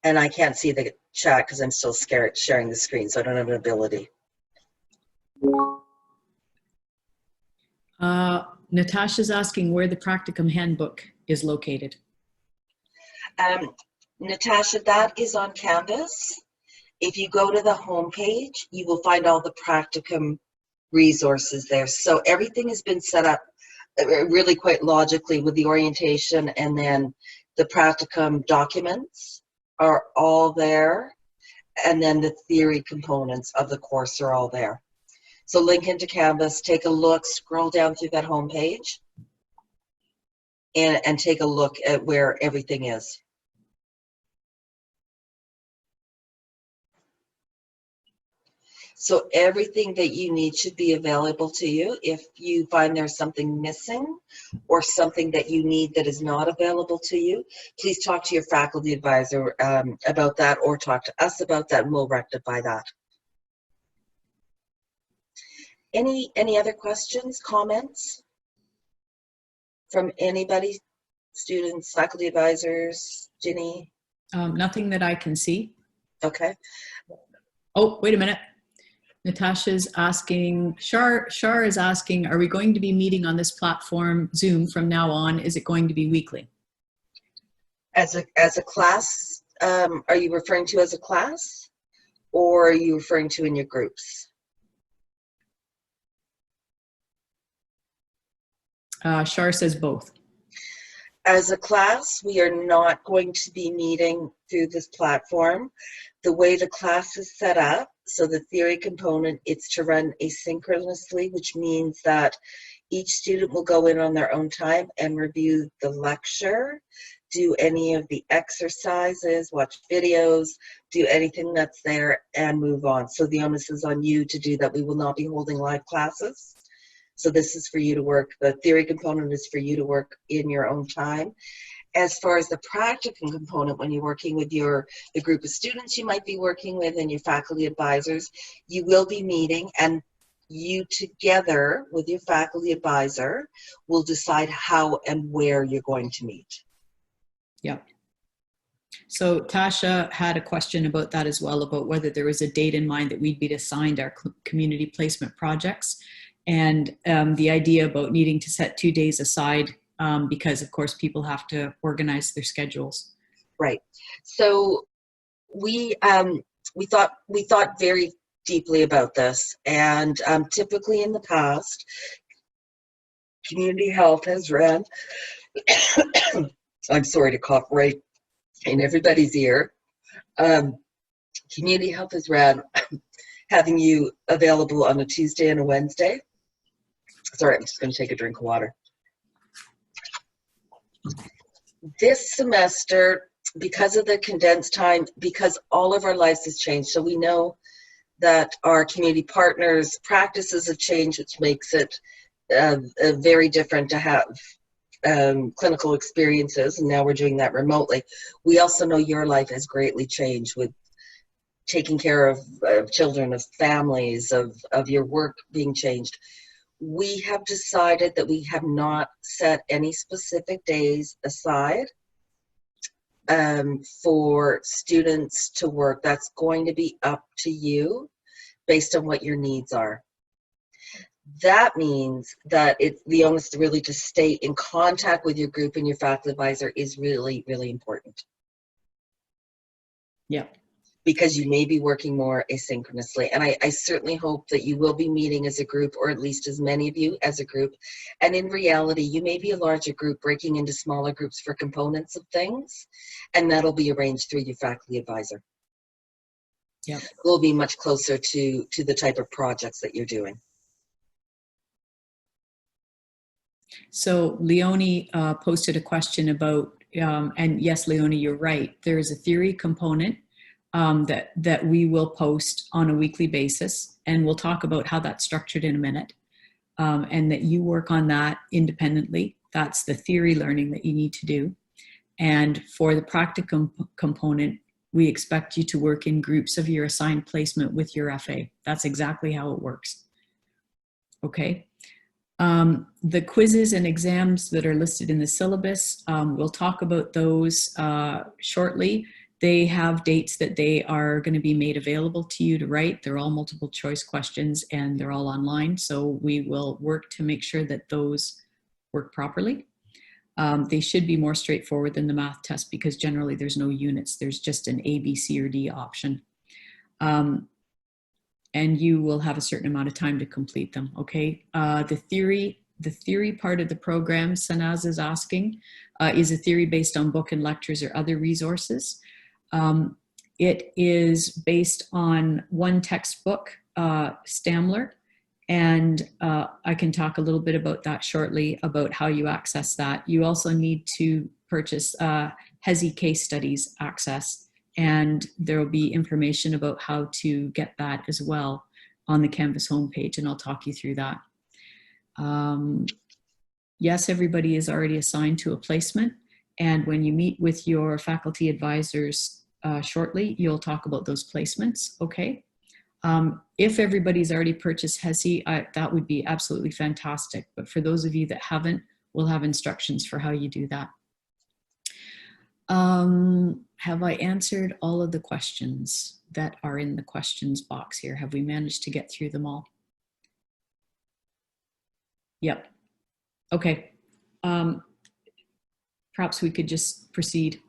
And I can't see the chat because I'm still scared sharing the screen, so I don't have an ability. Natasha's asking where the practicum handbook is located. Natasha, that is on Canvas. If you go to the home page, you will find all the practicum resources there. So everything has been set up really quite logically with the orientation, and then the practicum documents are all there, and then the theory components of the course are all there. So link into Canvas, take a look, scroll down through that home page, and take a look at where everything is. So everything that you need should be available to you. If you find there's something missing or something that you need that is not available to you, please talk to your faculty advisor about that, or talk to us about that, and we'll rectify that. Any other questions, comments from anybody? Students, faculty advisors, Ginny? Nothing that I can see. Okay. Oh, wait a minute. Natasha's asking, Shar is asking, are we going to be meeting on this platform, Zoom, from now on? Is it going to be weekly? As a class, are you referring to as a class, or are you referring to in your groups? Shar says both. As a class, we are not going to be meeting through this platform. The way the class is set up, so the theory component, it's to run asynchronously, which means that each student will go in on their own time and review the lecture, do any of the exercises, watch videos, do anything that's there, and move on. So the onus is on you to do that. We will not be holding live classes. So this is for you to work. The theory component is for you to work in your own time. As far as the practicum component, when you're working with the group of students you might be working with and your faculty advisors, you will be meeting, and you together with your faculty advisor will decide how and where you're going to meet. Yeah. So Tasha had a question about that as well, about whether there was a date in mind that we'd be assigned our community placement projects, and the idea about needing to set 2 days aside because, of course, people have to organize their schedules. Right. So we thought very deeply about this, and typically in the past, community health has ran. I'm sorry to cough right in everybody's ear. Community health has ran having you available on a Tuesday and a Wednesday. Sorry, I'm just going to take a drink of water. This semester, because of the condensed time, because all of our lives has changed, so we know that our community partners' practices have changed, which makes it very different to have clinical experiences, and now we're doing that remotely. We also know your life has greatly changed with taking care of children, of families, of your work being changed. We have decided that we have not set any specific days aside for students to work. That's going to be up to you based on what your needs are. That means that the onus really to stay in contact with your group and your faculty advisor is really, really important. Yeah. Because you may be working more asynchronously. And I certainly hope that you will be meeting as a group, or at least as many of you as a group. And in reality, you may be a larger group breaking into smaller groups for components of things, and that'll be arranged through your faculty advisor. Yeah. We'll be much closer to the type of projects that you're doing. So Leonie posted a question about, and yes, Leonie, you're right. There is a theory component that we will post on a weekly basis, and we'll talk about how that's structured in a minute, and that you work on that independently. That's the theory learning that you need to do. And for the practicum component, we expect you to work in groups of your assigned placement with your FA. That's exactly how it works. Okay. The quizzes and exams that are listed in the syllabus, we'll talk about those shortly. They have dates that they are going to be made available to you to write. They're all multiple choice questions and they're all online. So we will work to make sure that those work properly. They should be more straightforward than the math test because generally there's no units. There's just an A, B, C, or D option. And you will have a certain amount of time to complete them, okay? The theory part of the program, Sanaz is asking, is a theory based on book and lectures or other resources. It is based on one textbook, Stamler, and I can talk a little bit about that shortly, about how you access that. You also need to purchase HESI case studies access, and there will be information about how to get that as well on the Canvas homepage, and I'll talk you through that. Yes, everybody is already assigned to a placement, and when you meet with your faculty advisors shortly, you'll talk about those placements, okay? If everybody's already purchased HESI, that would be absolutely fantastic. But for those of you that haven't, we'll have instructions for how you do that. Have I answered all of the questions that are in the questions box here? Have we managed to get through them all? Yep. Okay. Perhaps we could just proceed,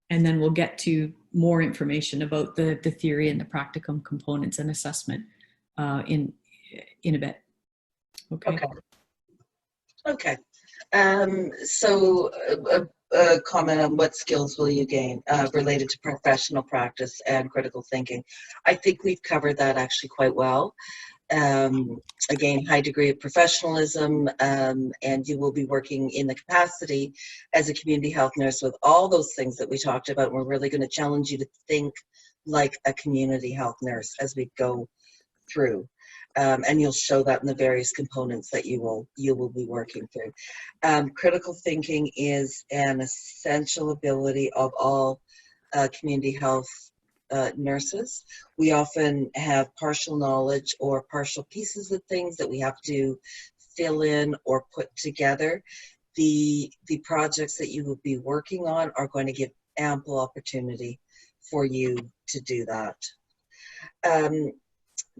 and then we'll get to more information about the theory and the practicum components and assessment in a bit. Okay. Okay. So a comment on what skills will you gain related to professional practice and critical thinking. I think we've covered that actually quite well. Again, high degree of professionalism, and you will be working in the capacity as a community health nurse with all those things that we talked about. We're really going to challenge you to think like a community health nurse as we go through. And you'll show that in the various components that you will be working through. Critical thinking is an essential ability of all community health nurses. We often have partial knowledge or partial pieces of things that we have to fill in or put together. The projects that you will be working on are going to give ample opportunity for you to do that.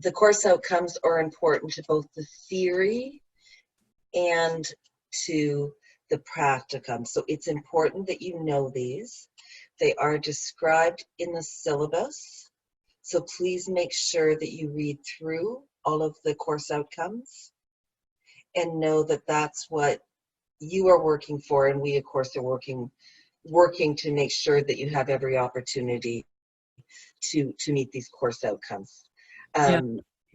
The course outcomes are important to both the theory and to the practicum. So it's important that you know these. They are described in the syllabus. So please make sure that you read through all of the course outcomes and know that that's what you are working for. And we, of course, are working to make sure that you have every opportunity to meet these course outcomes.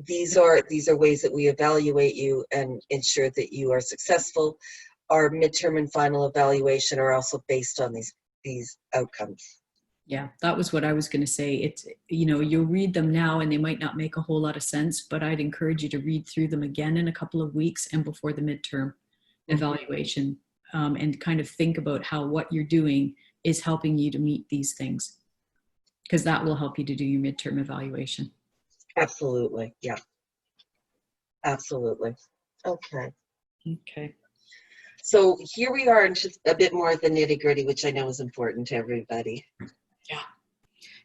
These are ways that we evaluate you and ensure that you are successful. our midterm and final evaluation are also based on these outcomes. Yeah, that was what I was going to say. It's, you know, you'll read them now and they might not make a whole lot of sense, but I'd encourage you to read through them again in a couple of weeks and before the midterm evaluation, and kind of think about how what you're doing is helping you to meet these things, because that will help you to do your midterm evaluation. Absolutely. Yeah. Absolutely. Okay. Okay. So here we are in just a bit more of the nitty gritty, which I know is important to everybody. Yeah.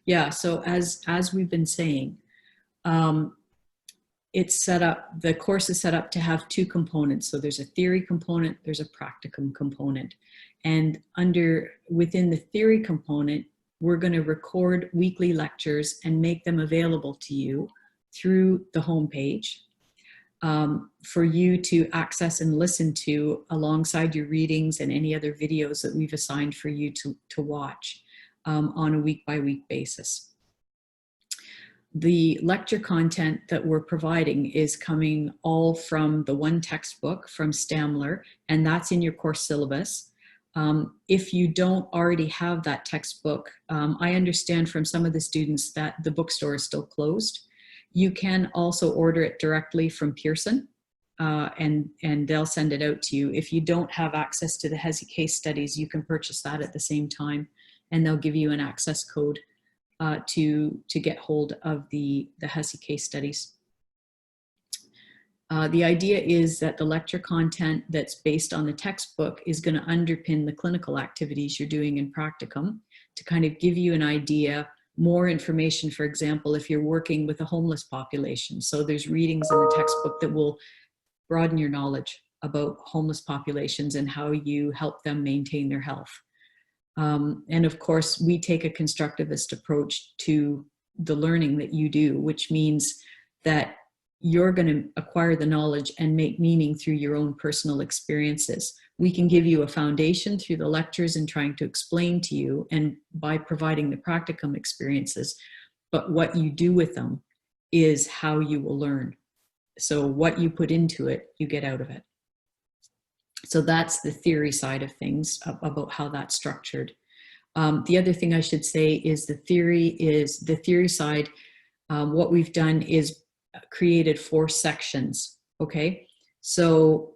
Yeah. So as we've been saying, it's set up, the course is set up to have two components. So there's a theory component, there's a practicum component. And within the theory component, we're going to record weekly lectures and make them available to you through the homepage, for you to access and listen to alongside your readings and any other videos that we've assigned for you to watch, on a week-by-week basis. The lecture content that we're providing is coming all from the one textbook from Stamler, and that's in your course syllabus. If you don't already have that textbook, I understand from some of the students that the bookstore is still closed. You can also order it directly from Pearson, and they'll send it out to you. If you don't have access to the HESI case studies, you can purchase that at the same time, and they'll give you an access code to get hold of the HESI case studies. The idea is that the lecture content that's based on the textbook is going to underpin the clinical activities you're doing in practicum to kind of give you an idea, more information, for example, if you're working with a homeless population. So there's readings in the textbook that will broaden your knowledge about homeless populations and how you help them maintain their health. And of course, we take a constructivist approach to the learning that you do, which means that you're going to acquire the knowledge and make meaning through your own personal experiences. We can give you a foundation through the lectures and trying to explain to you, and by providing the practicum experiences, but what you do with them is how you will learn. So what you put into it, you get out of it. So that's the theory side of things, about how that's structured. The other thing I should say is the theory side. What we've done is created 4 sections. Okay, so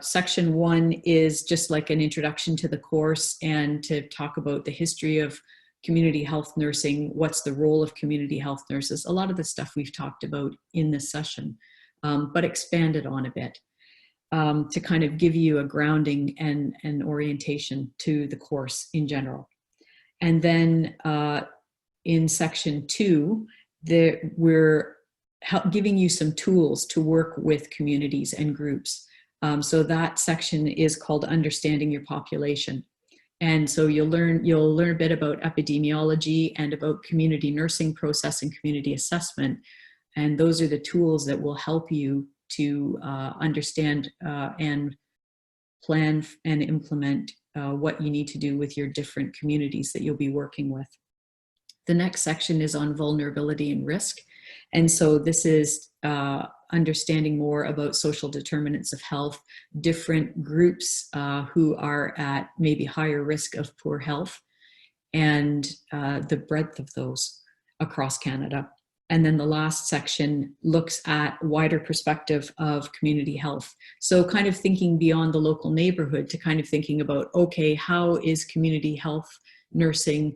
section 1 is just like an introduction to the course and to talk about the history of community health nursing. What's the role of community health nurses? A lot of the stuff we've talked about in this session, but expanded on a bit. To kind of give you a grounding and orientation to the course in general. And then in section 2, we're giving you some tools to work with communities and groups. So that section is called Understanding Your Population. And so you'll learn a bit about epidemiology and about community nursing process and community assessment. And those are the tools that will help you to understand and plan and implement what you need to do with your different communities that you'll be working with. The next section is on vulnerability and risk. And so this is understanding more about social determinants of health, different groups who are at maybe higher risk of poor health, and the breadth of those across Canada. And then the last section looks at wider perspective of community health. So kind of thinking beyond the local neighborhood to kind of thinking about, okay, how is community health nursing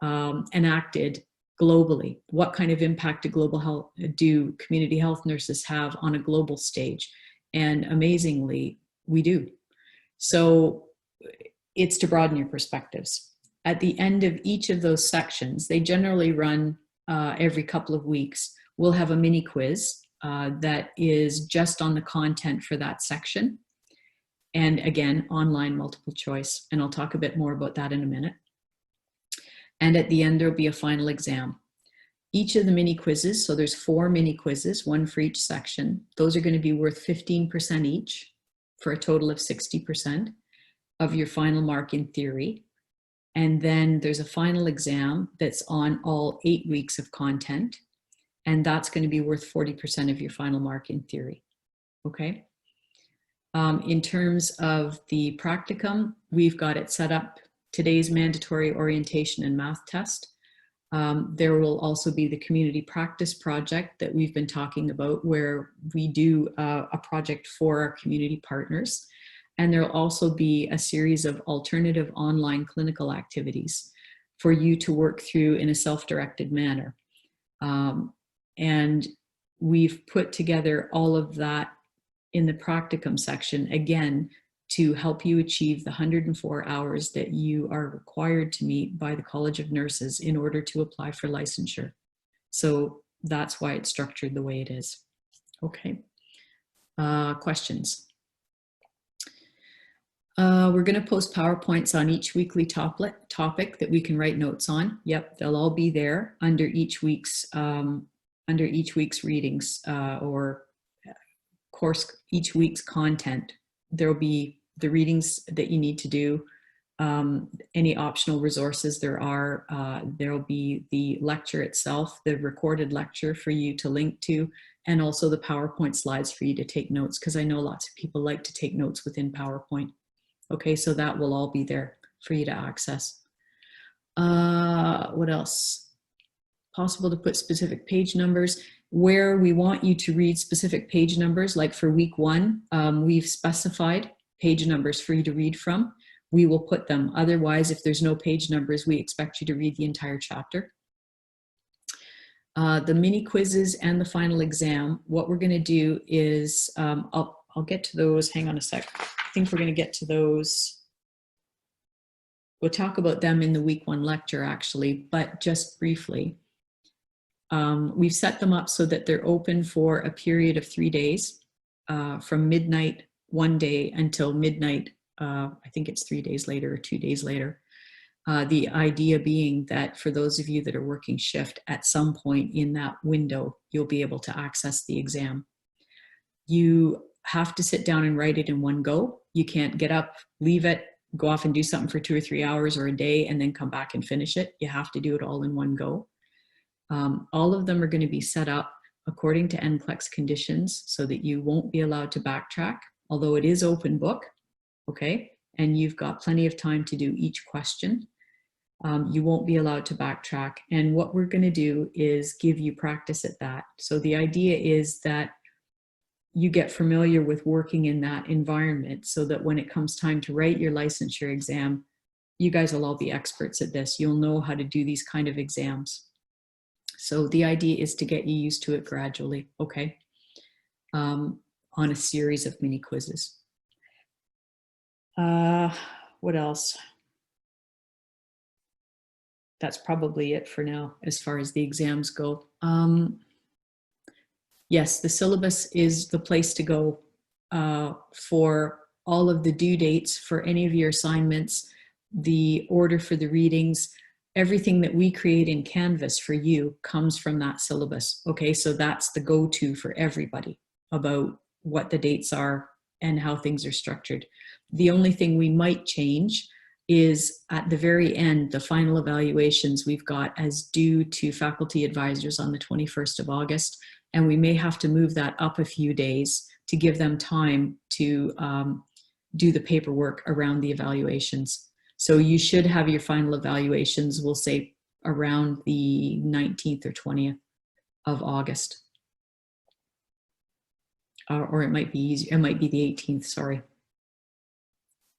enacted globally? What kind of impact do community health nurses have on a global stage? And amazingly, we do. So it's to broaden your perspectives. At the end of each of those sections, they generally run every couple of weeks. We'll have a mini quiz that is just on the content for that section. And again, online multiple choice. And I'll talk a bit more about that in a minute. And at the end, there'll be a final exam. Each of the mini quizzes, so there's 4 mini quizzes, 1 for each section. Those are going to be worth 15% each for a total of 60% of your final mark in theory. And then there's a final exam that's on all 8 weeks of content. And that's going to be worth 40% of your final mark in theory. Okay. In terms of the practicum, we've got it set up. Today's mandatory orientation and math test. There will also be the community practice project that we've been talking about, where we do a project for our community partners. And there'll also be a series of alternative online clinical activities for you to work through in a self-directed manner. And we've put together all of that in the practicum section, again, to help you achieve the 104 hours that you are required to meet by the College of Nurses in order to apply for licensure. So that's why it's structured the way it is. Okay. Questions? We're going to post PowerPoints on each weekly topic that we can write notes on. Yep, they'll all be there under each week's readings or course, each week's content. There'll be the readings that you need to do, any optional resources there are. There'll be the lecture itself, the recorded lecture for you to link to, and also the PowerPoint slides for you to take notes, because I know lots of people like to take notes within PowerPoint. Okay, so that will all be there for you to access. What else? Possible to put specific page numbers. Where we want you to read specific page numbers, like for week 1, we've specified page numbers for you to read from. We will put them. Otherwise, if there's no page numbers, we expect you to read the entire chapter. The mini quizzes and the final exam, what we're going to do is, I'll get to those. Hang on a sec. I think we're going to get to those. We'll talk about them in the week 1 lecture, actually, but just briefly. We've set them up so that they're open for a period of 3 days, from midnight one day until midnight, I think it's 3 days later or 2 days later. The idea being that for those of you that are working shift, at some point in that window, you'll be able to access the exam. You have to sit down and write it in one go. You can't get up, leave it, go off and do something for 2 or 3 hours or a day, and then come back and finish it. You have to do it all in one go. All of them are going to be set up according to NCLEX conditions so that you won't be allowed to backtrack, although it is open book, okay? And you've got plenty of time to do each question. You won't be allowed to backtrack. And what we're going to do is give you practice at that. So the idea is that you get familiar with working in that environment so that when it comes time to write your licensure exam, you guys will all be experts at this. You'll know how to do these kind of exams. So the idea is to get you used to it gradually, okay? On a series of mini quizzes. What else? That's probably it for now as far as the exams go. Yes, the syllabus is the place to go for all of the due dates for any of your assignments, the order for the readings. Everything that we create in Canvas for you comes from that syllabus. Okay, so that's the go-to for everybody about what the dates are and how things are structured. The only thing we might change is at the very end, the final evaluations we've got as due to faculty advisors on the 21st of August. And we may have to move that up a few days to give them time to do the paperwork around the evaluations. So you should have your final evaluations, we'll say around the 19th or 20th of August. Or it might be easier, it might be the 18th, sorry.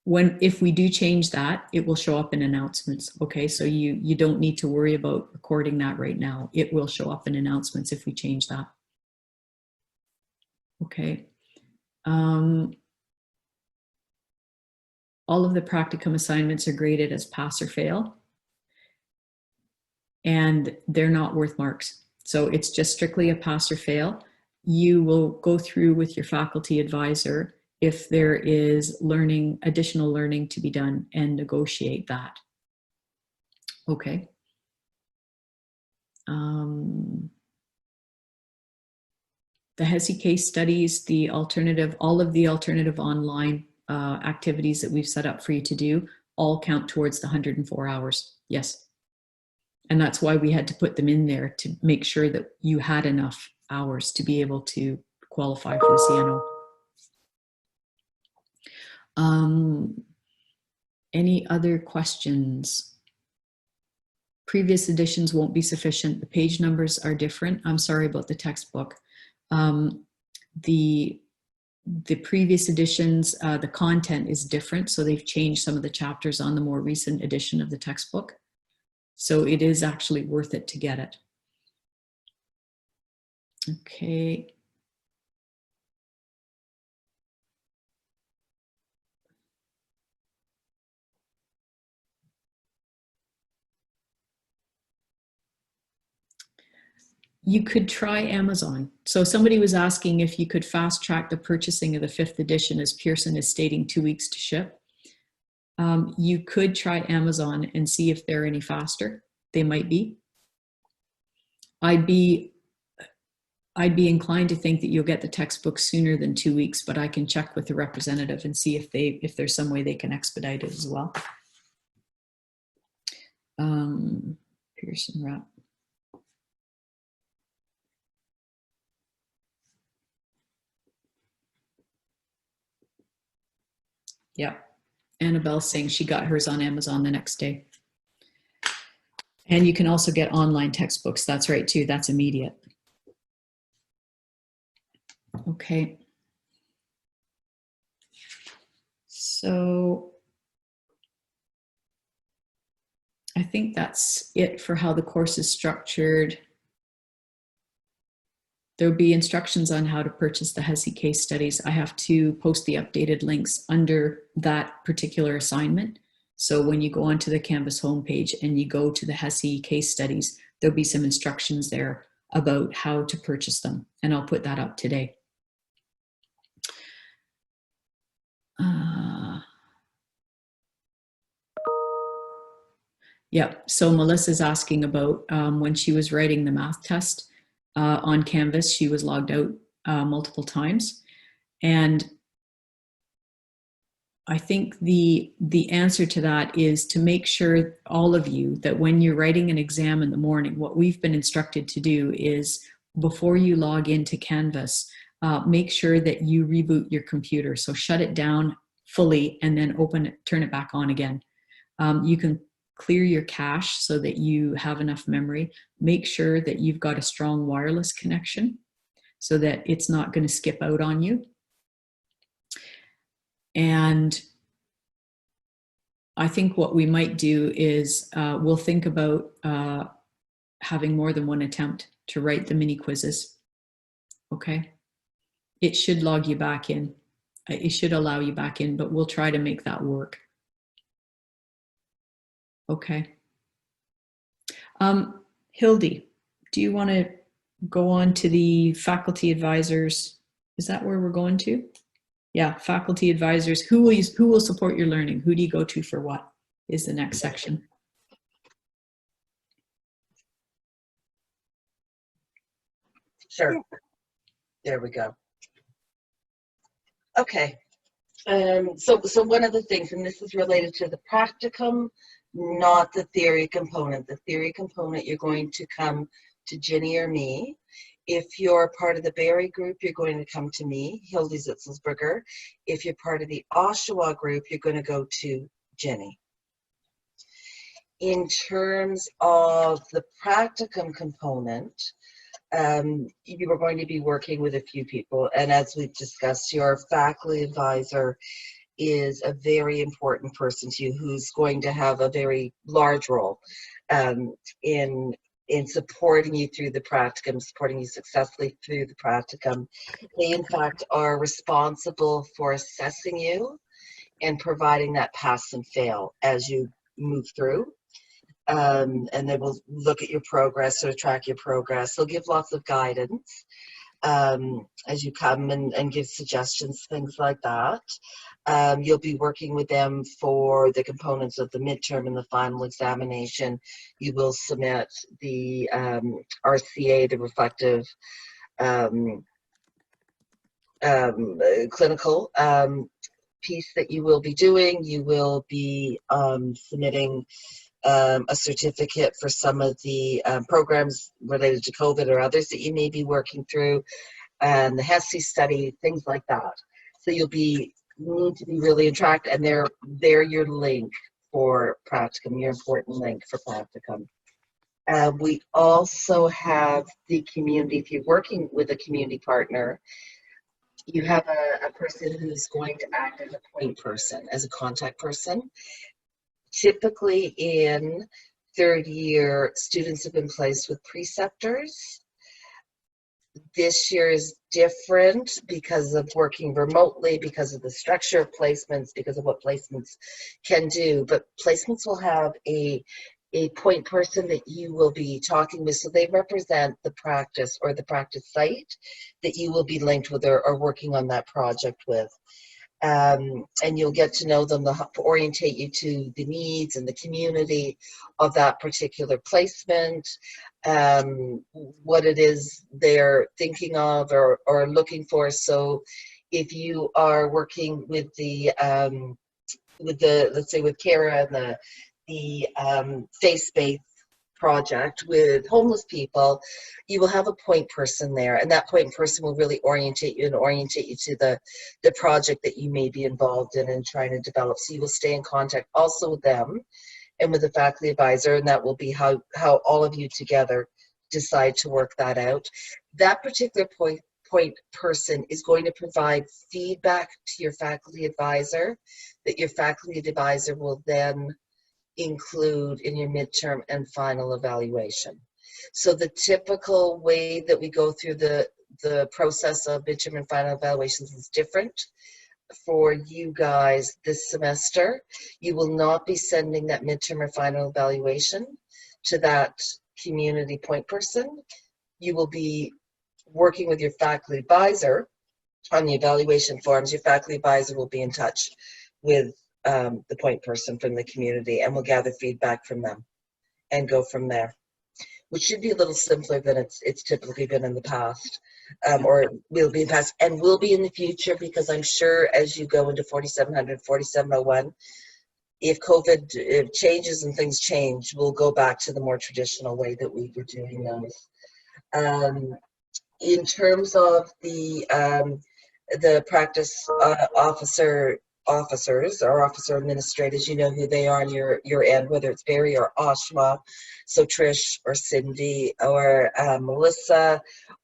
If we do change that, it will show up in announcements, okay? So you don't need to worry about recording that right now. It will show up in announcements if we change that. Okay. All of the practicum assignments are graded as pass or fail, and they're not worth marks. So it's just strictly a pass or fail. You will go through with your faculty advisor if there is learning, additional learning to be done, and negotiate that. Okay. The HESI case studies, the alternative, all of the alternative online activities that we've set up for you to do all count towards the 104 hours. Yes. And that's why we had to put them in there to make sure that you had enough hours to be able to qualify for the CNO. Any other questions? Previous editions won't be sufficient. The page numbers are different. I'm sorry about the textbook. The previous editions, the content is different, so they've changed some of the chapters on the more recent edition of the textbook. So it is actually worth it to get it. Okay. You could try Amazon. So somebody was asking if you could fast track the purchasing of the 5th edition, as Pearson is stating 2 weeks to ship. You could try Amazon and see if they're any faster. They might be. I'd be inclined to think that you'll get the textbook sooner than 2 weeks, but I can check with the representative and see if there's some way they can expedite it as well. Pearson rep. Yeah. Annabelle's saying she got hers on Amazon the next day. And you can also get online textbooks. That's right too. That's immediate. Okay. So I think that's it for how the course is structured. There'll be instructions on how to purchase the HESI case studies. I have to post the updated links under that particular assignment. So when you go onto the Canvas homepage and you go to the HESI case studies, there'll be some instructions there about how to purchase them. And I'll put that up today. Yeah, so Melissa's asking about when she was writing the math test on Canvas, she was logged out multiple times. And I think the answer to that is to make sure, all of you, that when you're writing an exam in the morning, what we've been instructed to do is before you log into Canvas, make sure that you reboot your computer. So shut it down fully and then open it, turn it back on again. You can clear your cache so that you have enough memory. Make sure that you've got a strong wireless connection so that it's not going to skip out on you. And I think what we might do is we'll think about having more than one attempt to write the mini quizzes. Okay. It should log you back in. It should allow you back in, but we'll try to make that work. Okay. Hildy, do you want to go on to the faculty advisors? Is that where we're going to? Yeah, faculty advisors. Who will support your learning? Who do you go to for what is the next section? Sure. There we go. Okay. So one of the things, and this is related to the practicum, not the theory component. The theory component, you're going to come to Ginny or me. If you're part of the Barry group, you're going to come to me, Hildy Zitzelsberger. If you're part of the Oshawa group, you're going to go to Ginny. In terms of the practicum component, you are going to be working with a few people, and as we've discussed, your faculty advisor is a very important person to you who's going to have a very large role in supporting you through the practicum, supporting you successfully through the practicum. They, in fact, are responsible for assessing you and providing that pass and fail as you move through. And they will look at your progress or track your progress. They'll give lots of guidance as you come and give suggestions, things like that. You'll be working with them for the components of the midterm and the final examination. You will submit the RCA, the reflective clinical piece that you will be doing. You will be submitting a certificate for some of the programs related to COVID or others that you may be working through, and the HESI study, things like that. So you'll be need to be really interact, and they're your link for practicum, your important link for practicum. We also have the community. If you're working with a community partner, you have a person who's going to act as a point person, as a contact person. Typically in third year, students have been placed with preceptors. This year is different because of working remotely, because of the structure of placements, because of what placements can do. But placements will have a point person that you will be talking with. So they represent the practice or the practice site that you will be linked with or working on that project with. And you'll get to know them, to orientate you to the needs and the community of that particular placement, what it is they're thinking of or looking for. So if you are working with the let's say with Kara and the faith-based project with homeless people, you will have a point person there, and that point person will really orientate you to the project that you may be involved in and trying to develop. So you will stay in contact also with them and with the faculty advisor, and that will be how all of you together decide to work that out. That particular point person is going to provide feedback to your faculty advisor that your faculty advisor will then include in your midterm and final evaluation. So the typical way that we go through the process of midterm and final evaluations is different for you guys this semester. You will not be sending that midterm or final evaluation to that community point person. You will be working with your faculty advisor on the evaluation forms. Your faculty advisor will be in touch with the point person from the community, and we'll gather feedback from them and go from there, which should be a little simpler than it's typically been in the past, or will be in the past and will be in the future, because I'm sure as you go into 4700, 4701, if COVID changes and things change, we'll go back to the more traditional way that we were doing those. In terms of the practice officers or officer administrators, you know who they are on your end, whether it's Barry or Oshawa, so Trish or Cindy or Melissa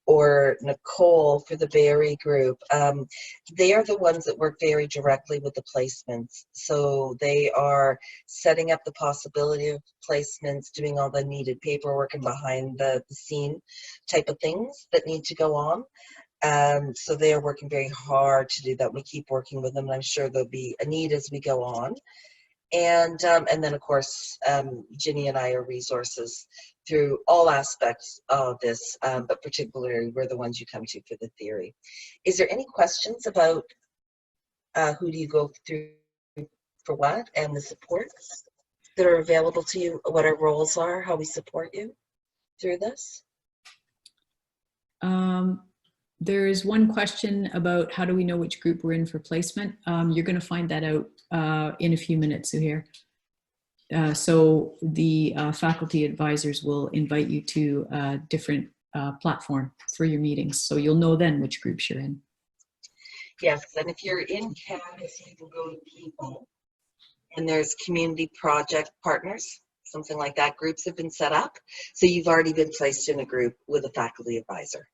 or Nicole for the Barry group. They are the ones that work very directly with the placements. So they are setting up the possibility of placements, doing all the needed paperwork and behind the scene type of things that need to go on. So they are working very hard to do that. We keep working with them, and I'm sure there'll be a need as we go on. And then, of course, Ginny and I are resources through all aspects of this, but particularly we're the ones you come to for the theory. Is there any questions about who do you go through for what, and the supports that are available to you, what our roles are, how we support you through this? There is one question about how do we know which group we're in for placement. You're going to find that out in a few minutes, Suhair. So the faculty advisors will invite you to a different platform for your meetings. So you'll know then which groups you're in. Yes, and if you're in campus, you can go to people, and there's community project partners, something like that. Groups have been set up. So you've already been placed in a group with a faculty advisor.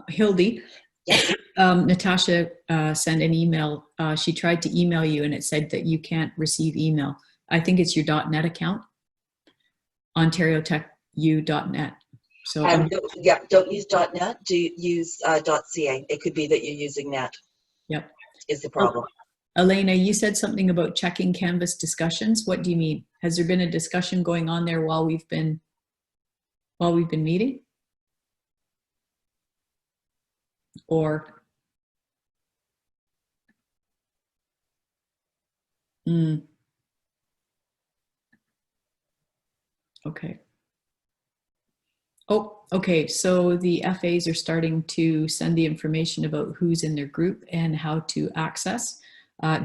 Hildy, yes. Natasha sent an email. She tried to email you and it said that you can't receive email. I think it's your .net account, OntarioTech.net. So don't use .net. Do use .ca. It could be that you're using net. Yep, is the problem. Elena, you said something about checking Canvas discussions. What do you mean? Has there been a discussion going on there while we've been meeting? Or okay. Oh, okay. So the FAs are starting to send the information about who's in their group and how to access.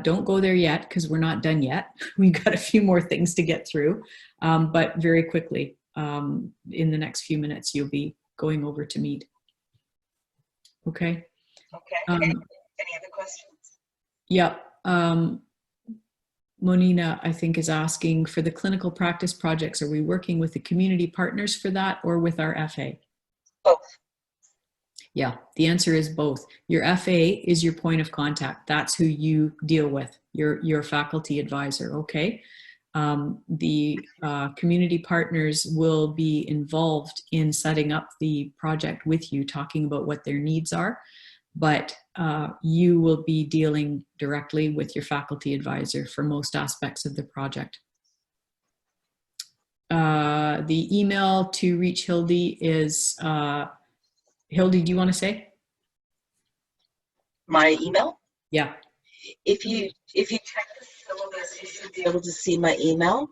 Don't go there yet because we're not done yet. We've got a few more things to get through, but very quickly, in the next few minutes, you'll be going over to meet. Okay. Okay. Any other questions? Yeah. Monina, I think, is asking for the clinical practice projects. Are we working with the community partners for that or with our FA? Both. Yeah, the answer is both. Your FA is your point of contact. That's who you deal with, your faculty advisor, okay? The community partners will be involved in setting up the project with you, talking about what their needs are, but you will be dealing directly with your faculty advisor for most aspects of the project. The email to reach Hildy is, Hildy, do you want to say? My email? Yeah. If you check the syllabus, you should be able to see my email.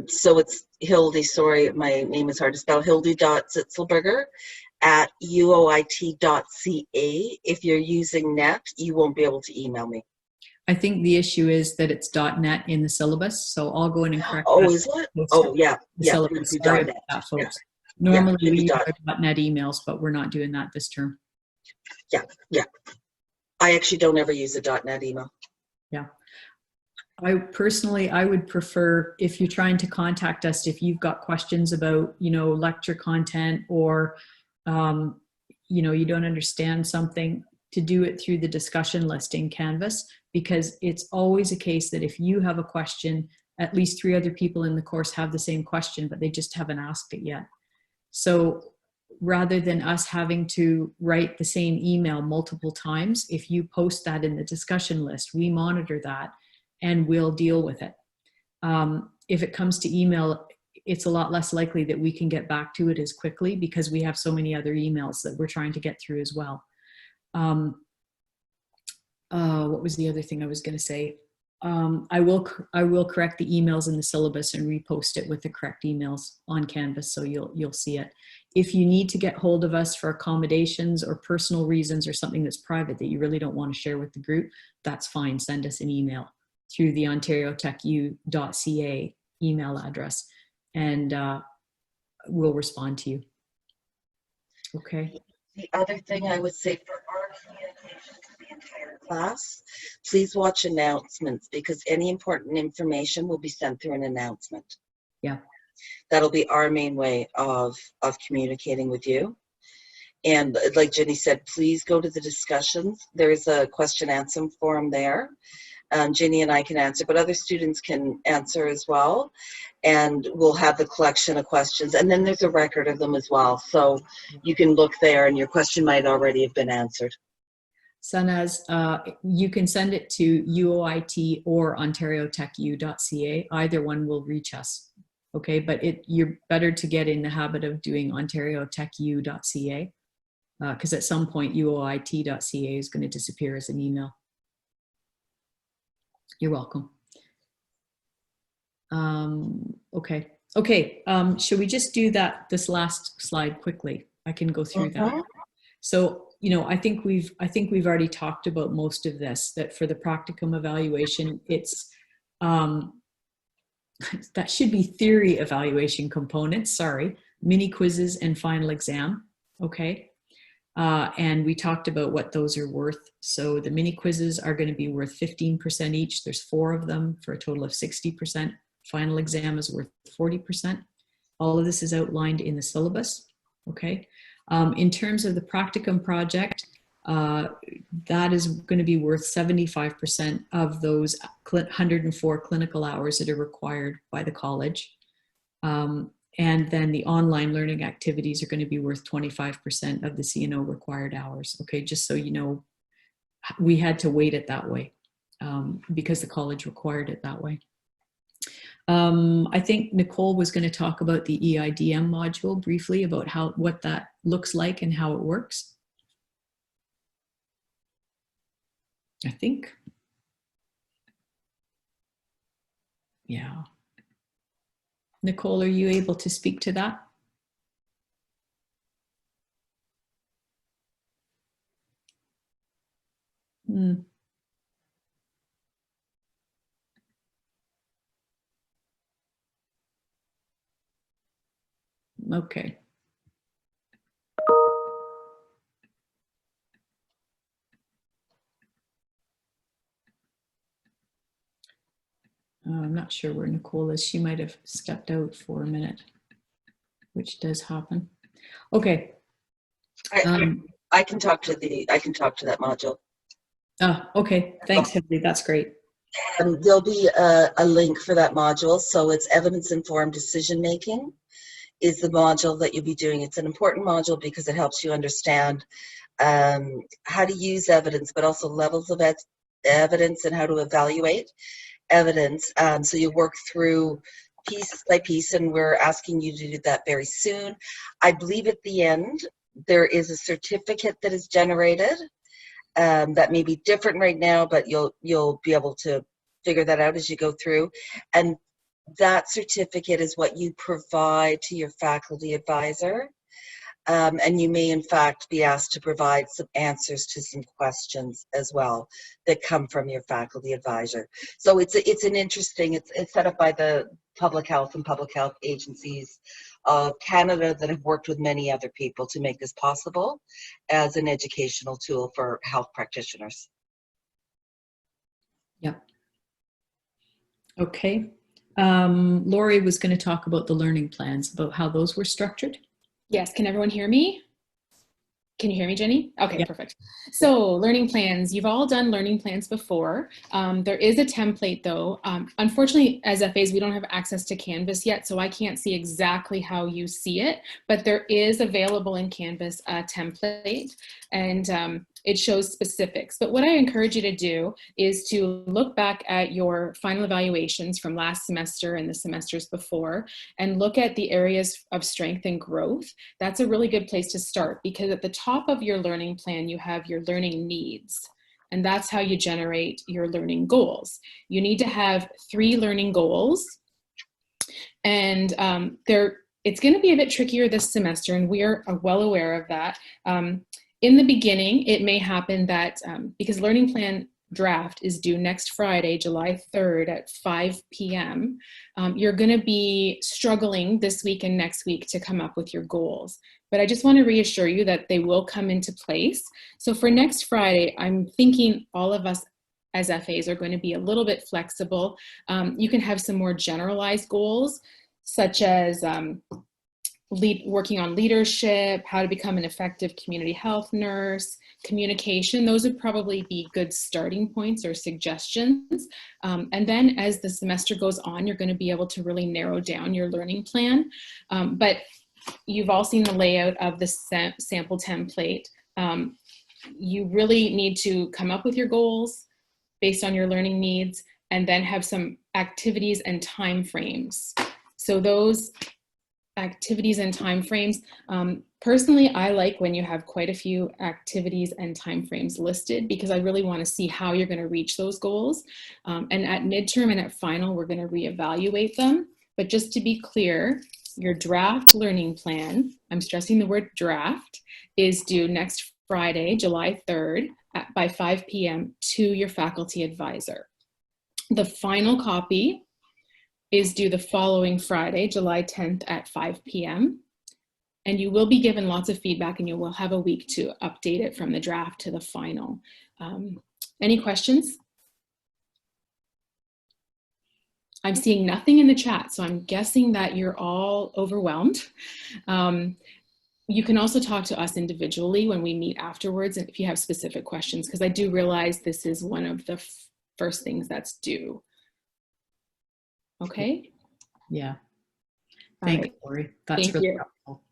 So it's Hildy, sorry, my name is hard to spell, hildy.zitzelberger@uoit.ca. If you're using net, you won't be able to email me. I think the issue is that it's .NET in the syllabus, so I'll go in and correct that. Oh, is it? Oh, yeah, The yeah, syllabus. it'd be Sorry .net. about that, Yeah, folks. Normally it'd we be use our .NET emails, but we're not doing that this term. Yeah, yeah. I actually don't ever use a .NET email. Yeah. I personally, I would prefer, if you're trying to contact us, if you've got questions about, you know, lecture content, or, you know, you don't understand something, to do it through the discussion list in Canvas, because it's always a case that if you have a question, at least 3 other people in the course have the same question, but they just haven't asked it yet. So rather than us having to write the same email multiple times, if you post that in the discussion list, we monitor that and we'll deal with it. If it comes to email, it's a lot less likely that we can get back to it as quickly because we have so many other emails that we're trying to get through as well. What was the other thing I was going to say? I will correct the emails in the syllabus and repost it with the correct emails on Canvas, so you'll see it. If you need to get hold of us for accommodations or personal reasons or something that's private that you really don't want to share with the group, that's fine. Send us an email through the OntarioTechU.ca email address, and we'll respond to you. Okay. The other thing I would say for our communication to the entire class, please watch announcements, because any important information will be sent through an announcement. Yeah. That'll be our main way of communicating with you. And like Jenny said, please go to the discussions. There's a question answer forum there. Ginny and I can answer, but other students can answer as well. And we'll have the collection of questions. And then there's a record of them as well. So you can look there and your question might already have been answered. Sanaz, you can send it to UOIT or OntarioTechU.ca. Either one will reach us. Okay, but you're better to get in the habit of doing OntarioTechU.ca because at some point UOIT.ca is going to disappear as an email. You're welcome. Okay. Should we just do this last slide quickly? I can go through that. So, you know, I think we've already talked about most of this, that for the practicum evaluation, it's, that should be theory evaluation components, sorry, mini quizzes and final exam, okay? And we talked about what those are worth. So the mini quizzes are going to be worth 15% each. There's 4 of them for a total of 60%. Final exam is worth 40%. All of this is outlined in the syllabus, okay? In terms of the practicum project, that is going to be worth 75% of those 104 clinical hours that are required by the college. And then the online learning activities are going to be worth 25% of the CNO required hours. Okay, just so you know, we had to weight it that way because the college required it that way. I think Nicole was going to talk about the EIDM module briefly, about what that looks like and how it works. I think. Yeah. Nicole, are you able to speak to that? Okay. I'm not sure where Nicole is. She might have stepped out for a minute, which does happen. Okay. I can talk to that module. Okay. Thanks, Hildy. That's great. There'll be a link for that module. So it's evidence-informed decision-making is the module that you'll be doing. It's an important module because it helps you understand how to use evidence, but also levels of evidence and how to evaluate evidence. So you work through piece by piece, and we're asking you to do that very soon. I believe at the end, there is a certificate that is generated that may be different right now, but you'll be able to figure that out as you go through. And that certificate is what you provide to your faculty advisor. And you may, in fact, be asked to provide some answers to some questions as well that come from your faculty advisor. So it's an interesting, it's set up by the public health and public health agencies of Canada that have worked with many other people to make this possible as an educational tool for health practitioners. Yeah. Okay. Lori was going to talk about the learning plans, about how those were structured. Yes, can everyone hear me? Can you hear me, Jenny? Okay, yeah. Perfect. So learning plans, you've all done learning plans before. There is a template though. Unfortunately, as FAs, we don't have access to Canvas yet, so I can't see exactly how you see it, but there is available in Canvas a template, and it shows specifics. But what I encourage you to do is to look back at your final evaluations from last semester and the semesters before, and look at the areas of strength and growth. That's a really good place to start, because at the top of your learning plan, you have your learning needs. And that's how you generate your learning goals. You need to have 3 learning goals. And it's going to be a bit trickier this semester, and we are well aware of that. In the beginning, it may happen that because learning plan draft is due next Friday, July 3rd at 5 p.m., you're going to be struggling this week and next week to come up with your goals. But I just want to reassure you that they will come into place. So for next Friday, I'm thinking all of us as FAs are going to be a little bit flexible. You can have some more generalized goals, such as working on leadership, how to become an effective community health nurse, communication. Those would probably be good starting points or suggestions. And then as the semester goes on, you're going to be able to really narrow down your learning plan. But you've all seen the layout of the sample template. You really need to come up with your goals based on your learning needs, and then have some activities and timeframes. So those activities and timeframes, personally, I like when you have quite a few activities and timeframes listed, because I really want to see how you're going to reach those goals. And at midterm and at final, we're going to reevaluate them. But just to be clear, your draft learning plan, I'm stressing the word draft, is due next Friday, July 3rd by 5 p.m. to your faculty advisor. The final copy is due the following Friday, July 10th at 5 p.m. And you will be given lots of feedback, and you will have a week to update it from the draft to the final. Any questions? I'm seeing nothing in the chat, so I'm guessing that you're all overwhelmed. You can also talk to us individually when we meet afterwards, and if you have specific questions, because I do realize this is one of the first things that's due. Okay? Yeah. Thank you, Lori. That's Thank really you. helpful.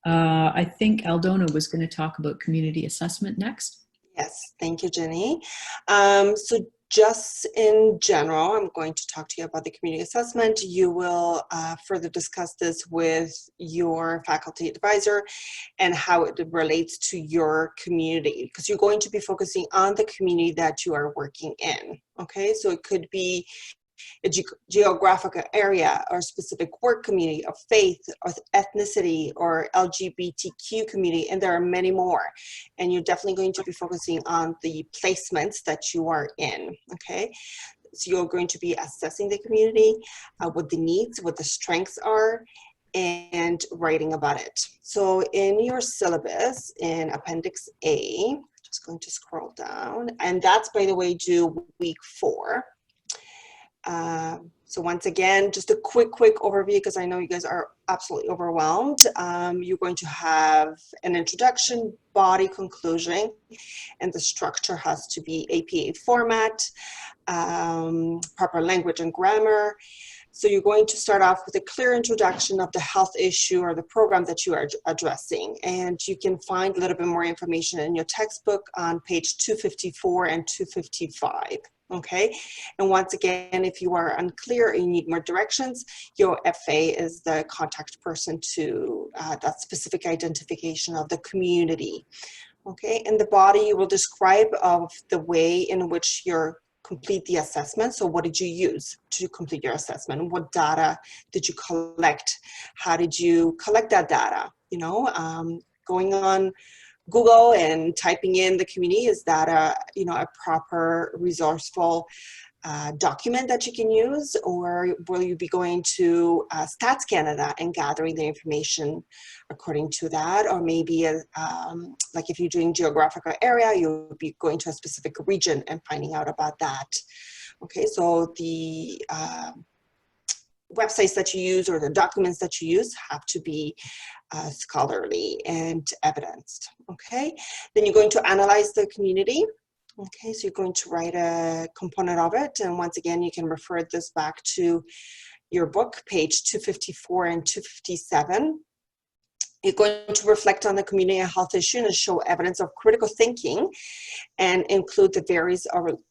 I think Aldona was going to talk about community assessment next. Yes, thank you, Jenny. So just in general, I'm going to talk to you about the community assessment. You will further discuss this with your faculty advisor and how it relates to your community, because you're going to be focusing on the community that you are working in. Okay, so it could be a geographical area or specific work community of faith or ethnicity or LGBTQ community, and there are many more. And you're definitely going to be focusing on the placements that you are in, okay? So you're going to be assessing the community, what the needs, what the strengths are, and writing about it. So in your syllabus in Appendix A, just going to scroll down, and that's, by the way, due week 4. So once again, just a quick overview, because I know you guys are absolutely overwhelmed. You're going to have an introduction, body, conclusion, and the structure has to be APA format, proper language and grammar. So you're going to start off with a clear introduction of the health issue or the program that you are addressing. And you can find a little bit more information in your textbook on page 254 and 255. Okay, and once again, if you are unclear and you need more directions, your FA is the contact person to that specific identification of the community. Okay, in the body, you will describe of the way in which you're complete the assessment. So what did you use to complete your assessment? What data did you collect? How did you collect that data? You know, going on Google and typing in the community, is that a proper resourceful document that you can use, or will you be going to Stats Canada and gathering the information according to that? Or maybe like if you're doing geographical area, you'll be going to a specific region and finding out about that. Okay, so the websites that you use or the documents that you use have to be scholarly and evidenced. Okay, then you're going to analyze the community. Okay, so you're going to write a component of it, and once again, you can refer this back to your book, page 254 and 257. You're going to reflect on the community and health issue and show evidence of critical thinking and include the various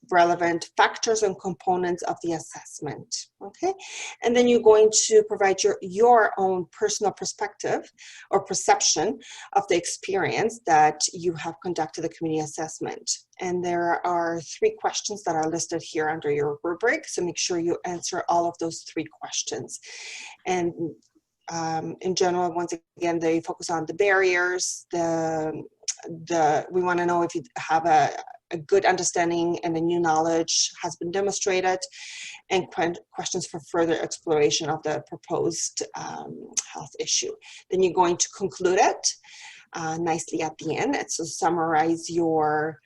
relevant factors and components of the assessment. Okay, and then you're going to provide your own personal perspective or perception of the experience that you have conducted the community assessment. And there are 3 questions that are listed here under your rubric, so make sure you answer all of those 3 questions. And in general, once again, they focus on the barriers, we want to know if you have a good understanding and the new knowledge has been demonstrated, and questions for further exploration of the proposed health issue. Then you're going to conclude it nicely at the end. So summarize your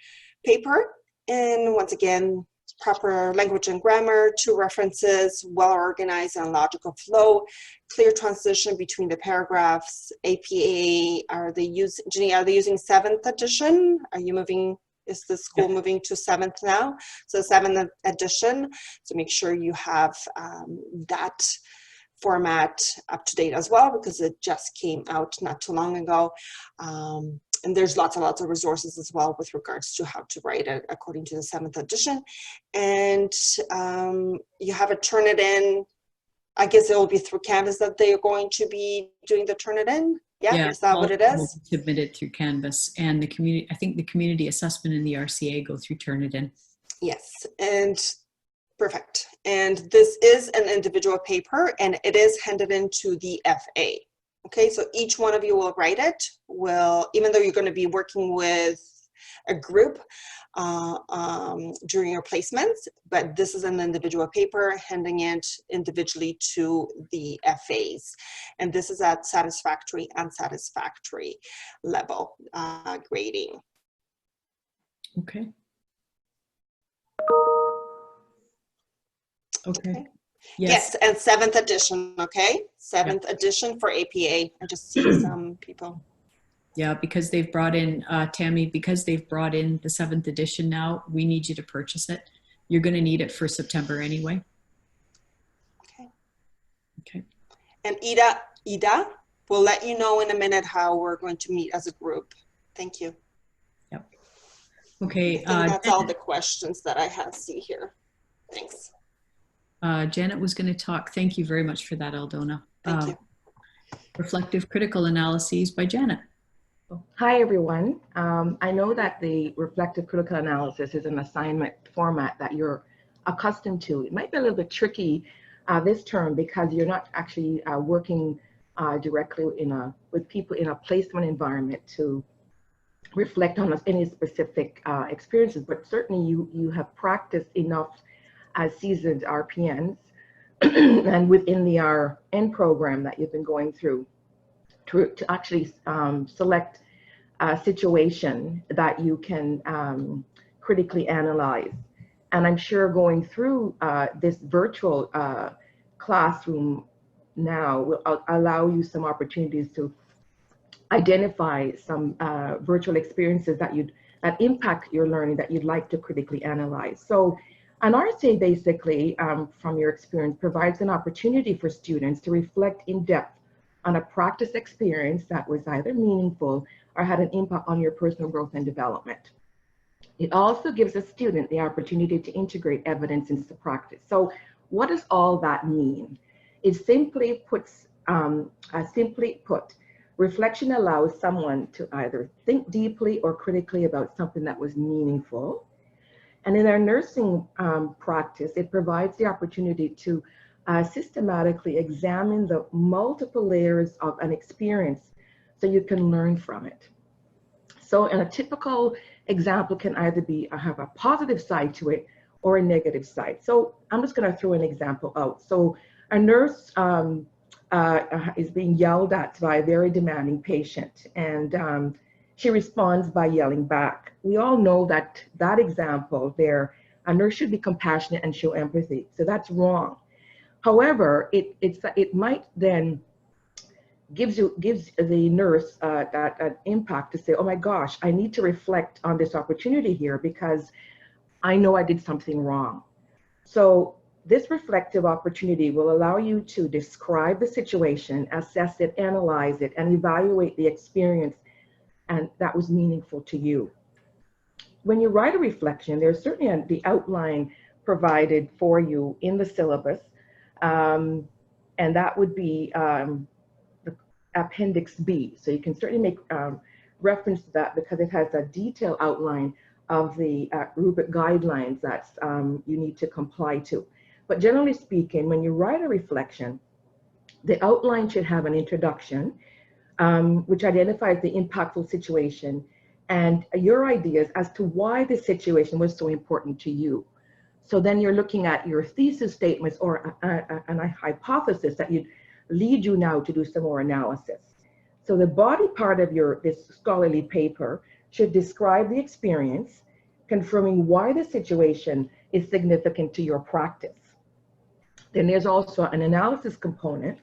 paper, and once again, proper language and grammar, 2 references, well-organized and logical flow, clear transition between the paragraphs. APA, are they using 7th edition? Are you moving, is the school moving to 7th now? So 7th edition, so make sure you have that format up to date as well, because it just came out not too long ago. And there's lots and lots of resources as well with regards to how to write it according to the 7th edition. And you have a Turnitin. I guess it will be through Canvas that they are going to be doing the Turnitin. Yeah, is that what it is? Submitted through Canvas, and the community. I think the community assessment and the RCA go through Turnitin. Yes, and perfect. And this is an individual paper, and it is handed into the FA. Okay, so each one of you will write it. Even though you're going to be working with a group during your placements, but this is an individual paper, handing it individually to the FAs. And this is at satisfactory and unsatisfactory level grading. Okay. Okay. Yes, and 7th edition, okay? 7th edition for APA. I just see some people. Yeah, because they've brought in, Tammy, because they've brought in the 7th edition now, we need you to purchase it. You're going to need it for September anyway. Okay. Okay. And Ida, we'll let you know in a minute how we're going to meet as a group. Thank you. Yep. Okay. I think that's all the questions that I have see here. Thanks. Janet was going to talk. Thank you very much for that, Aldona. Thank you. Reflective critical analyses by Janet. Hi, everyone. I know that the reflective critical analysis is an assignment format that you're accustomed to. It might be a little bit tricky this term because you're not actually working directly with people in a placement environment to reflect on any specific experiences, but certainly you have practiced enough as seasoned RPNs and within the RN program that you've been going through to actually select a situation that you can critically analyze And I'm sure going through this virtual classroom now will allow you some opportunities to identify some virtual experiences that impact your learning that you'd like to critically analyze. So an RSA basically, from your experience, provides an opportunity for students to reflect in depth on a practice experience that was either meaningful or had an impact on your personal growth and development. It also gives a student the opportunity to integrate evidence into practice. So what does all that mean? It simply put, reflection allows someone to either think deeply or critically about something that was meaningful. And in our nursing practice, it provides the opportunity to systematically examine the multiple layers of an experience so you can learn from it. So in a typical example can either be have a positive side to it or a negative side. So I'm just going to throw an example out. So a nurse is being yelled at by a very demanding patient, and she responds by yelling back. We all know that that example there, a nurse should be compassionate and show empathy. So that's wrong. However, it might then gives the nurse that impact to say, oh my gosh, I need to reflect on this opportunity here because I know I did something wrong. So this reflective opportunity will allow you to describe the situation, assess it, analyze it, and evaluate the experience and that was meaningful to you. When you write a reflection, there's certainly the outline provided for you in the syllabus, and that would be Appendix B. So you can certainly make reference to that because it has a detailed outline of the rubric guidelines that you need to comply to. But generally speaking, when you write a reflection, the outline should have an introduction, which identifies the impactful situation and your ideas as to why this situation was so important to you. So then you're looking at your thesis statements or a hypothesis that you'd lead you now to do some more analysis. So the body part of this scholarly paper should describe the experience, confirming why the situation is significant to your practice. Then there's also an analysis component,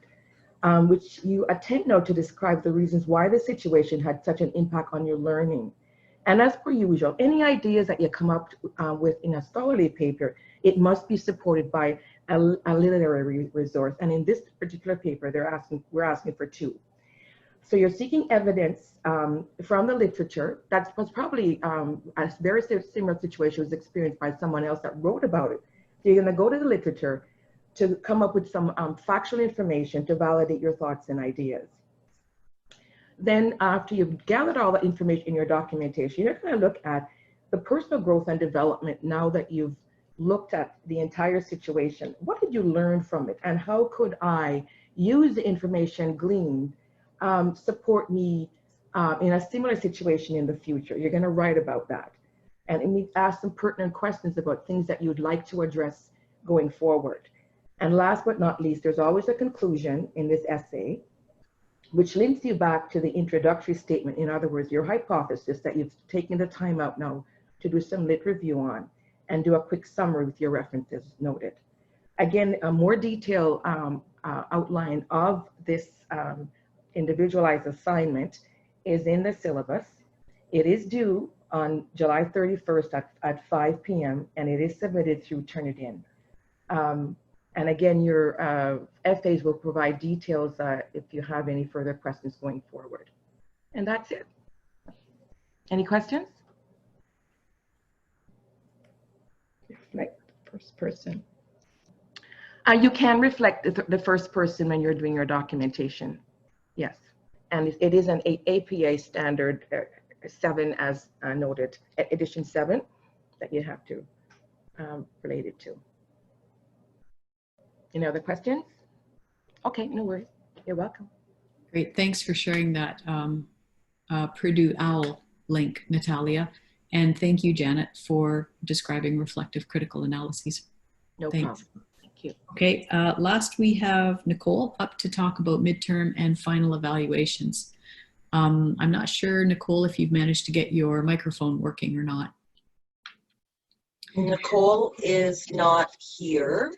which you attempt now to describe the reasons why the situation had such an impact on your learning. And as per usual, any ideas that you come up with in a scholarly paper, it must be supported by a literary resource. And in this particular paper, we're asking for 2. So you're seeking evidence from the literature that was probably a very similar situation was experienced by someone else that wrote about it. So you're going to go to the literature to come up with some factual information to validate your thoughts and ideas. Then after you've gathered all the information in your documentation, you're going to look at the personal growth and development now that you've looked at the entire situation. What did you learn from it? And how could I use the information gleaned support me in a similar situation in the future? You're going to write about that. And ask some pertinent questions about things that you'd like to address going forward. And last but not least, there's always a conclusion in this essay, which links you back to the introductory statement. In other words, your hypothesis that you've taken the time out now to do some lit review on and do a quick summary with your references noted. Again, a more detailed outline of this individualized assignment is in the syllabus. It is due on July 31st at 5 p.m. and it is submitted through Turnitin. And again, your FAs will provide details if you have any further questions going forward. And that's it. Any questions? Reflect first person. You can reflect the first person when you're doing your documentation. Yes. And it is an APA standard 7 as noted, edition 7 that you have to relate it to. Any other questions? Okay, no worries. You're welcome. Great, thanks for sharing that Purdue OWL link, Natalia. And thank you, Janet, for describing reflective critical analyses. No Thanks. problem. Thank you. Okay, last we have Nicole up to talk about midterm and final evaluations. I'm not sure, Nicole, if you've managed to get your microphone working or not. Nicole is not here.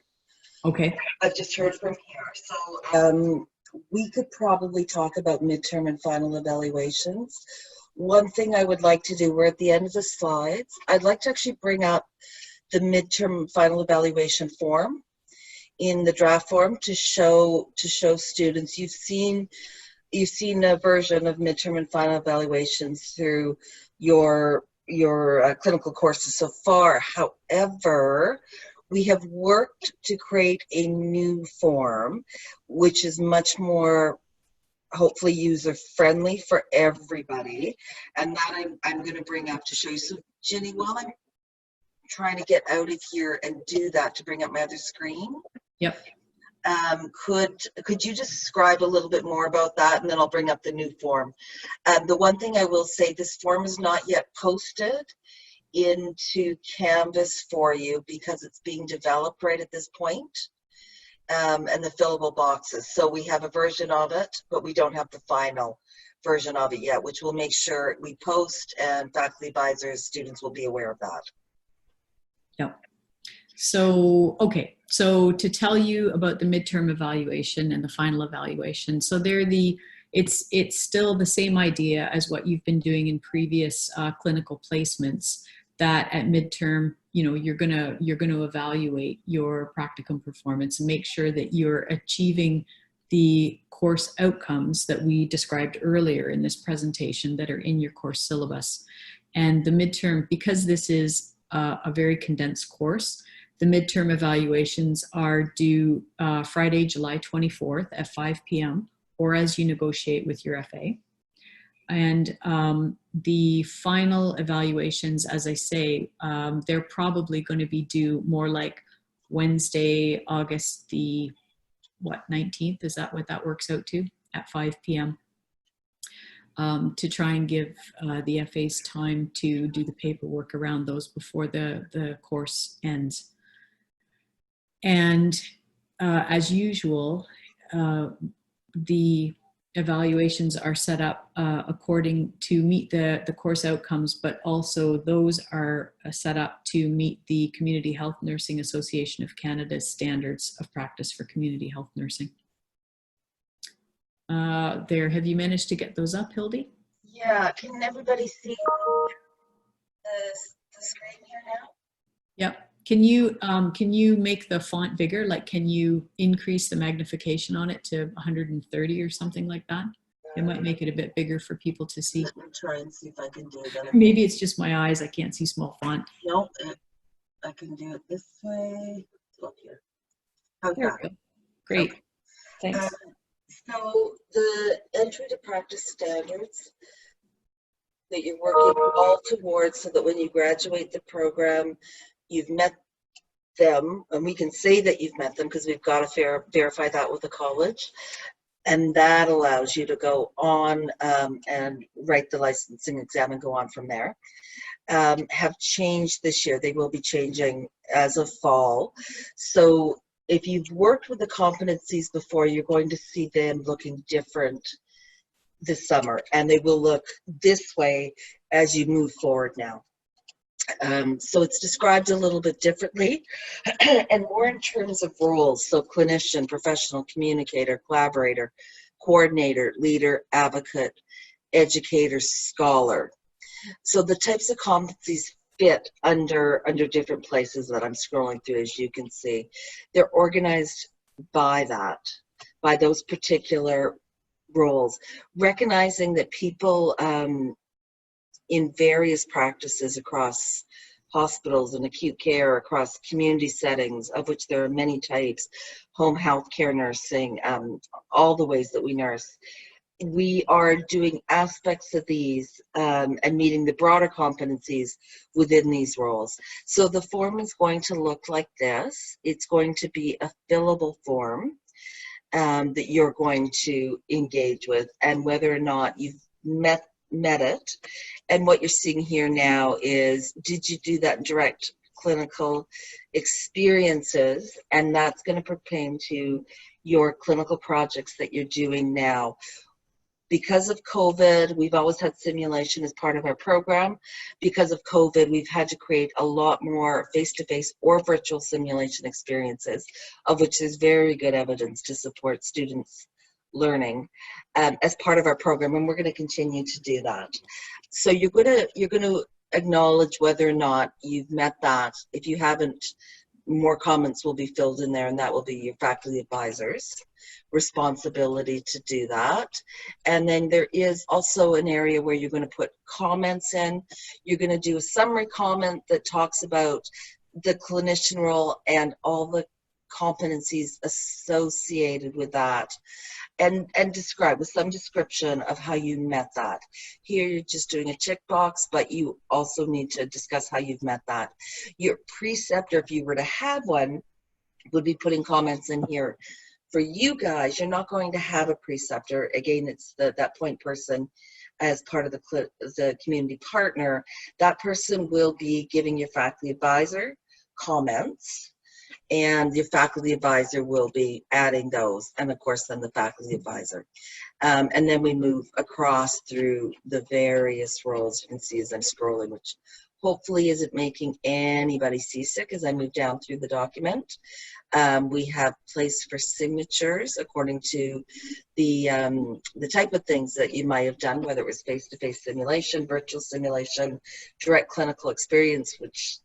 Okay. I've just heard from here. So we could probably talk about midterm and final evaluations. One thing I would like to do, we're at the end of the slides. I'd like to actually bring up the midterm and final evaluation form in the draft form to show students. You've seen a version of midterm and final evaluations through your clinical courses so far. However, we have worked to create a new form, which is much more hopefully user friendly for everybody, and that I'm going to bring up to show you. So Ginny, while I'm trying to get out of here and do that to bring up my other screen, Yep. Could you just describe a little bit more about that, and then I'll bring up the new form. The one thing I will say, this form is not yet posted into Canvas for you because it's being developed right at this point, and the fillable boxes. So we have a version of it, but we don't have the final version of it yet, which will make sure we post, and faculty advisors, students will be aware of that. Yep. So, okay. So to tell you about the midterm evaluation and the final evaluation. So it's still the same idea as what you've been doing in previous clinical placements, that at midterm, you're gonna evaluate your practicum performance and make sure that you're achieving the course outcomes that we described earlier in this presentation that are in your course syllabus. And the midterm, because this is a very condensed course, the midterm evaluations are due Friday, July 24th at 5 p.m. or as you negotiate with your FA. And the final evaluations, as I say, they're probably going to be due more like Wednesday, August the 19th? Is that what that works out to, at 5 p.m. To try and give the FAs time to do the paperwork around those before the course ends. And as usual, the evaluations are set up according to meet the course outcomes, but also those are set up to meet the Community Health Nursing Association of Canada's standards of practice for community health nursing. Have you managed to get those up, Hildy? Yeah, can everybody see the screen here now? Yep. Can you make the font bigger? Like, can you increase the magnification on it to 130 or something like that? It might make it a bit bigger for people to see. Let me try and see if I can do that. Maybe it's just my eyes. I can't see small font. No, I can do it this way. Look here. How's There that? we go. Great. Okay. Thanks. So the entry to practice standards that you're working all towards, so that when you graduate the program, you've met them, and we can say that you've met them because we've got to verify that with the college, and that allows you to go on and write the licensing exam and go on from there. Have changed this year. They will be changing as of fall. So if you've worked with the competencies before, you're going to see them looking different this summer, and they will look this way as you move forward now. So it's described a little bit differently and more in terms of roles. So clinician, professional, communicator, collaborator, coordinator, leader, advocate, educator, scholar. So the types of competencies fit under different places that I'm scrolling through, as you can see. They're organized by those particular roles, recognizing that people in various practices across hospitals and acute care, across community settings, of which there are many types, home health care nursing, all the ways that we nurse. We are doing aspects of these and meeting the broader competencies within these roles. So the form is going to look like this. It's going to be a fillable form that you're going to engage with, and whether or not you've met it. And what you're seeing here now is, did you do that direct clinical experiences? And that's going to pertain to your clinical projects that you're doing now. Because of COVID, we've always had simulation as part of our program. Because of COVID, we've had to create a lot more face-to-face or virtual simulation experiences, of which there's very good evidence to support students' learning as part of our program, and we're going to continue to do that. So you're going to acknowledge whether or not you've met that. If you haven't, more comments will be filled in there, and that will be your faculty advisors' responsibility to do that. And then there is also an area where you're going to put comments in. You're going to do a summary comment that talks about the clinician role and all the competencies associated with that, and describe with some description of how you met that. Here you're just doing a check box, but you also need to discuss how you've met that. Your preceptor, if you were to have one, would be putting comments in here. For you guys, you're not going to have a preceptor. Again, it's that point person as part of the community partner. That person will be giving your faculty advisor comments, and your faculty advisor will be adding those, and of course then the faculty advisor. And then we move across through the various roles. You can see as I'm scrolling, which hopefully isn't making anybody seasick as I move down through the document. We have place for signatures according to the type of things that you might have done, whether it was face-to-face simulation, virtual simulation, direct clinical experience, which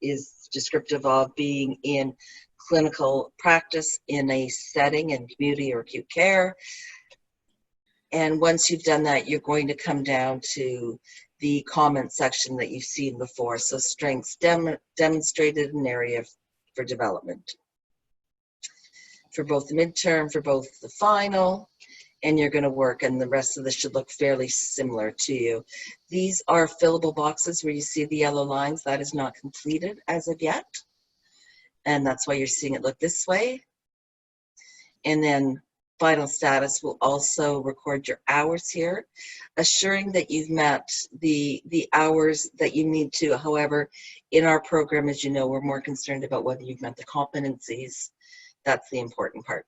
is descriptive of being in clinical practice in a setting in community or acute care. And once you've done that, you're going to come down to the comment section that you've seen before. So strengths demonstrated, an area for development. For both the midterm, for both the final, and you're going to work, and the rest of this should look fairly similar to you. These are fillable boxes where you see the yellow lines. That is not completed as of yet, and that's why you're seeing it look this way. And then final status will also record your hours here, assuring that you've met the hours that you need to. However, in our program, as you know, we're more concerned about whether you've met the competencies. That's the important part.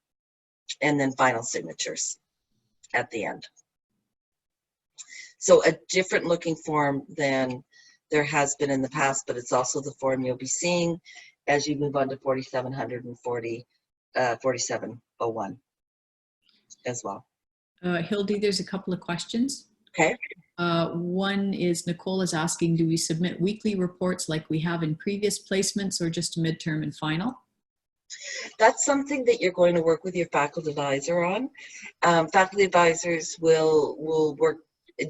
And then final signatures at the end. So a different looking form than there has been in the past, but it's also the form you'll be seeing as you move on to 4700 and 4701 as well. Hildy, there's a couple of questions. Okay. One is Nicole is asking, do we submit weekly reports like we have in previous placements, or just midterm and final? That's something that you're going to work with your faculty advisor on. Faculty advisors will work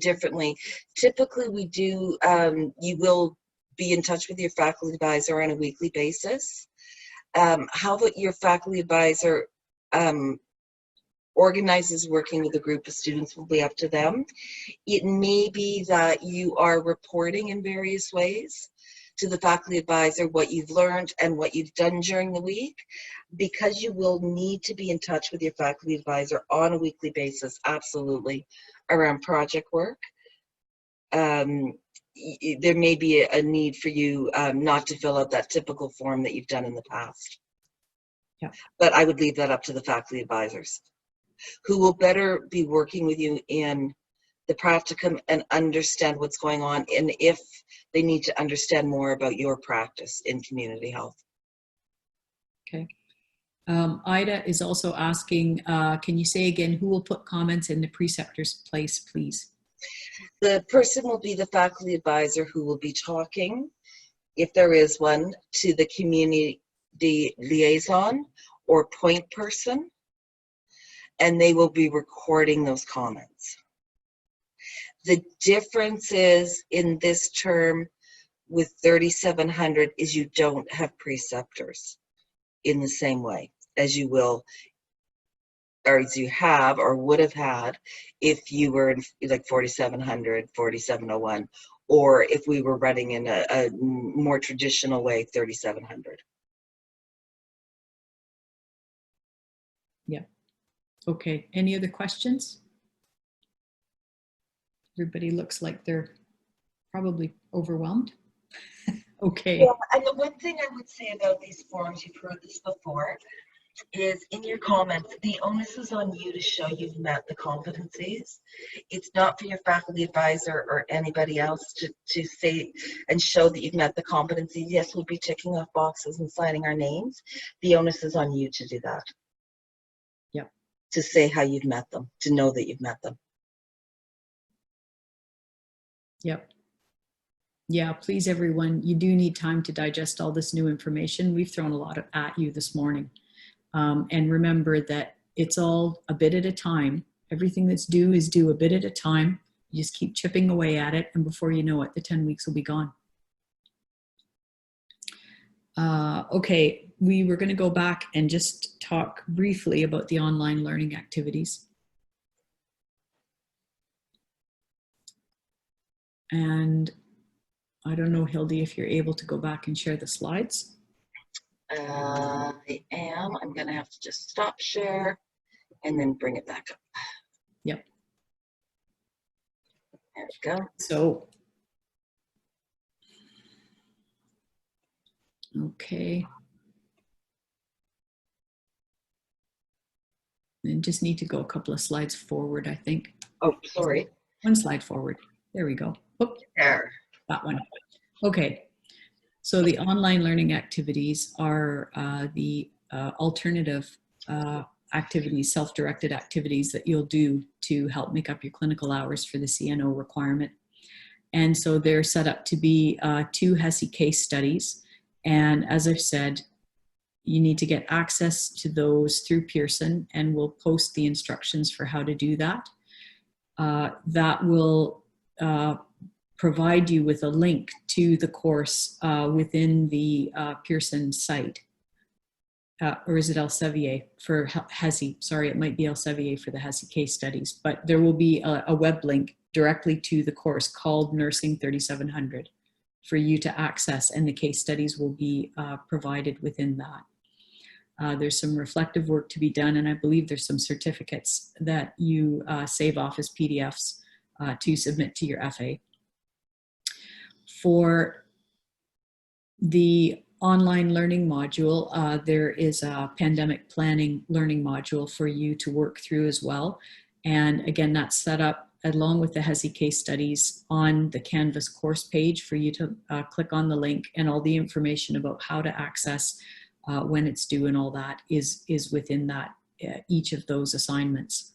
differently. Typically, we do. You will be in touch with your faculty advisor on a weekly basis. How about your faculty advisor organizes working with a group of students will be up to them. It may be that you are reporting in various ways to the faculty advisor what you've learned and what you've done during the week, because you will need to be in touch with your faculty advisor on a weekly basis, absolutely, around project work. There may be a need for you not to fill out that typical form that you've done in the past. Yeah. But I would leave that up to the faculty advisors, who will better be working with you in the practicum and understand what's going on, and if they need to understand more about your practice in community health. Okay. Ida is also asking, can you say again, who will put comments in the preceptor's place, please? The person will be the faculty advisor who will be talking, if there is one, to the community liaison or point person, and they will be recording those comments. The difference is in this term with 3700 is you don't have preceptors in the same way as you will, or as you have or would have had if you were in like 4700, 4701, or if we were running in a more traditional way, 3700. Yeah. Okay. Any other questions? Everybody looks like they're probably overwhelmed. Okay. Yeah, and the one thing I would say about these forms, you've heard this before, is in your comments, the onus is on you to show you've met the competencies. It's not for your faculty advisor or anybody else to say and show that you've met the competencies. Yes, we'll be ticking off boxes and signing our names. The onus is on you to do that. Yep. To say how you've met them, to know that you've met them. Yep. Yeah, please, everyone, you do need time to digest all this new information. We've thrown a lot at you this morning. And remember that it's all a bit at a time. Everything that's due is due a bit at a time. You just keep chipping away at it, and before you know it, the 10 weeks will be gone. Okay, we were going to go back and just talk briefly about the online learning activities. And I don't know, Hildy, if you're able to go back and share the slides. I am. I'm going to have to just stop share and then bring it back up. Yep. There we go. So, okay. And just need to go a couple of slides forward, I think. Oh, sorry. One slide forward. There we go. Oop, There. that one. Okay. So the online learning activities are the alternative activities, self-directed activities that you'll do to help make up your clinical hours for the CNO requirement. And so they're set up to be 2 HESI case studies. And as I've said, you need to get access to those through Pearson, and we'll post the instructions for how to do that. That will provide you with a link to the course within the Pearson site. Or is it Elsevier for HESI? Sorry, it might be Elsevier for the HESI case studies, but there will be a web link directly to the course called Nursing 3700 for you to access, and the case studies will be provided within that. There's some reflective work to be done, and I believe there's some certificates that you save off as PDFs to submit to your FA. For the online learning module, there is a pandemic planning learning module for you to work through as well. And again, that's set up along with the HESI case studies on the Canvas course page for you to click on the link, and all the information about how to access when it's due and all that is within that each of those assignments.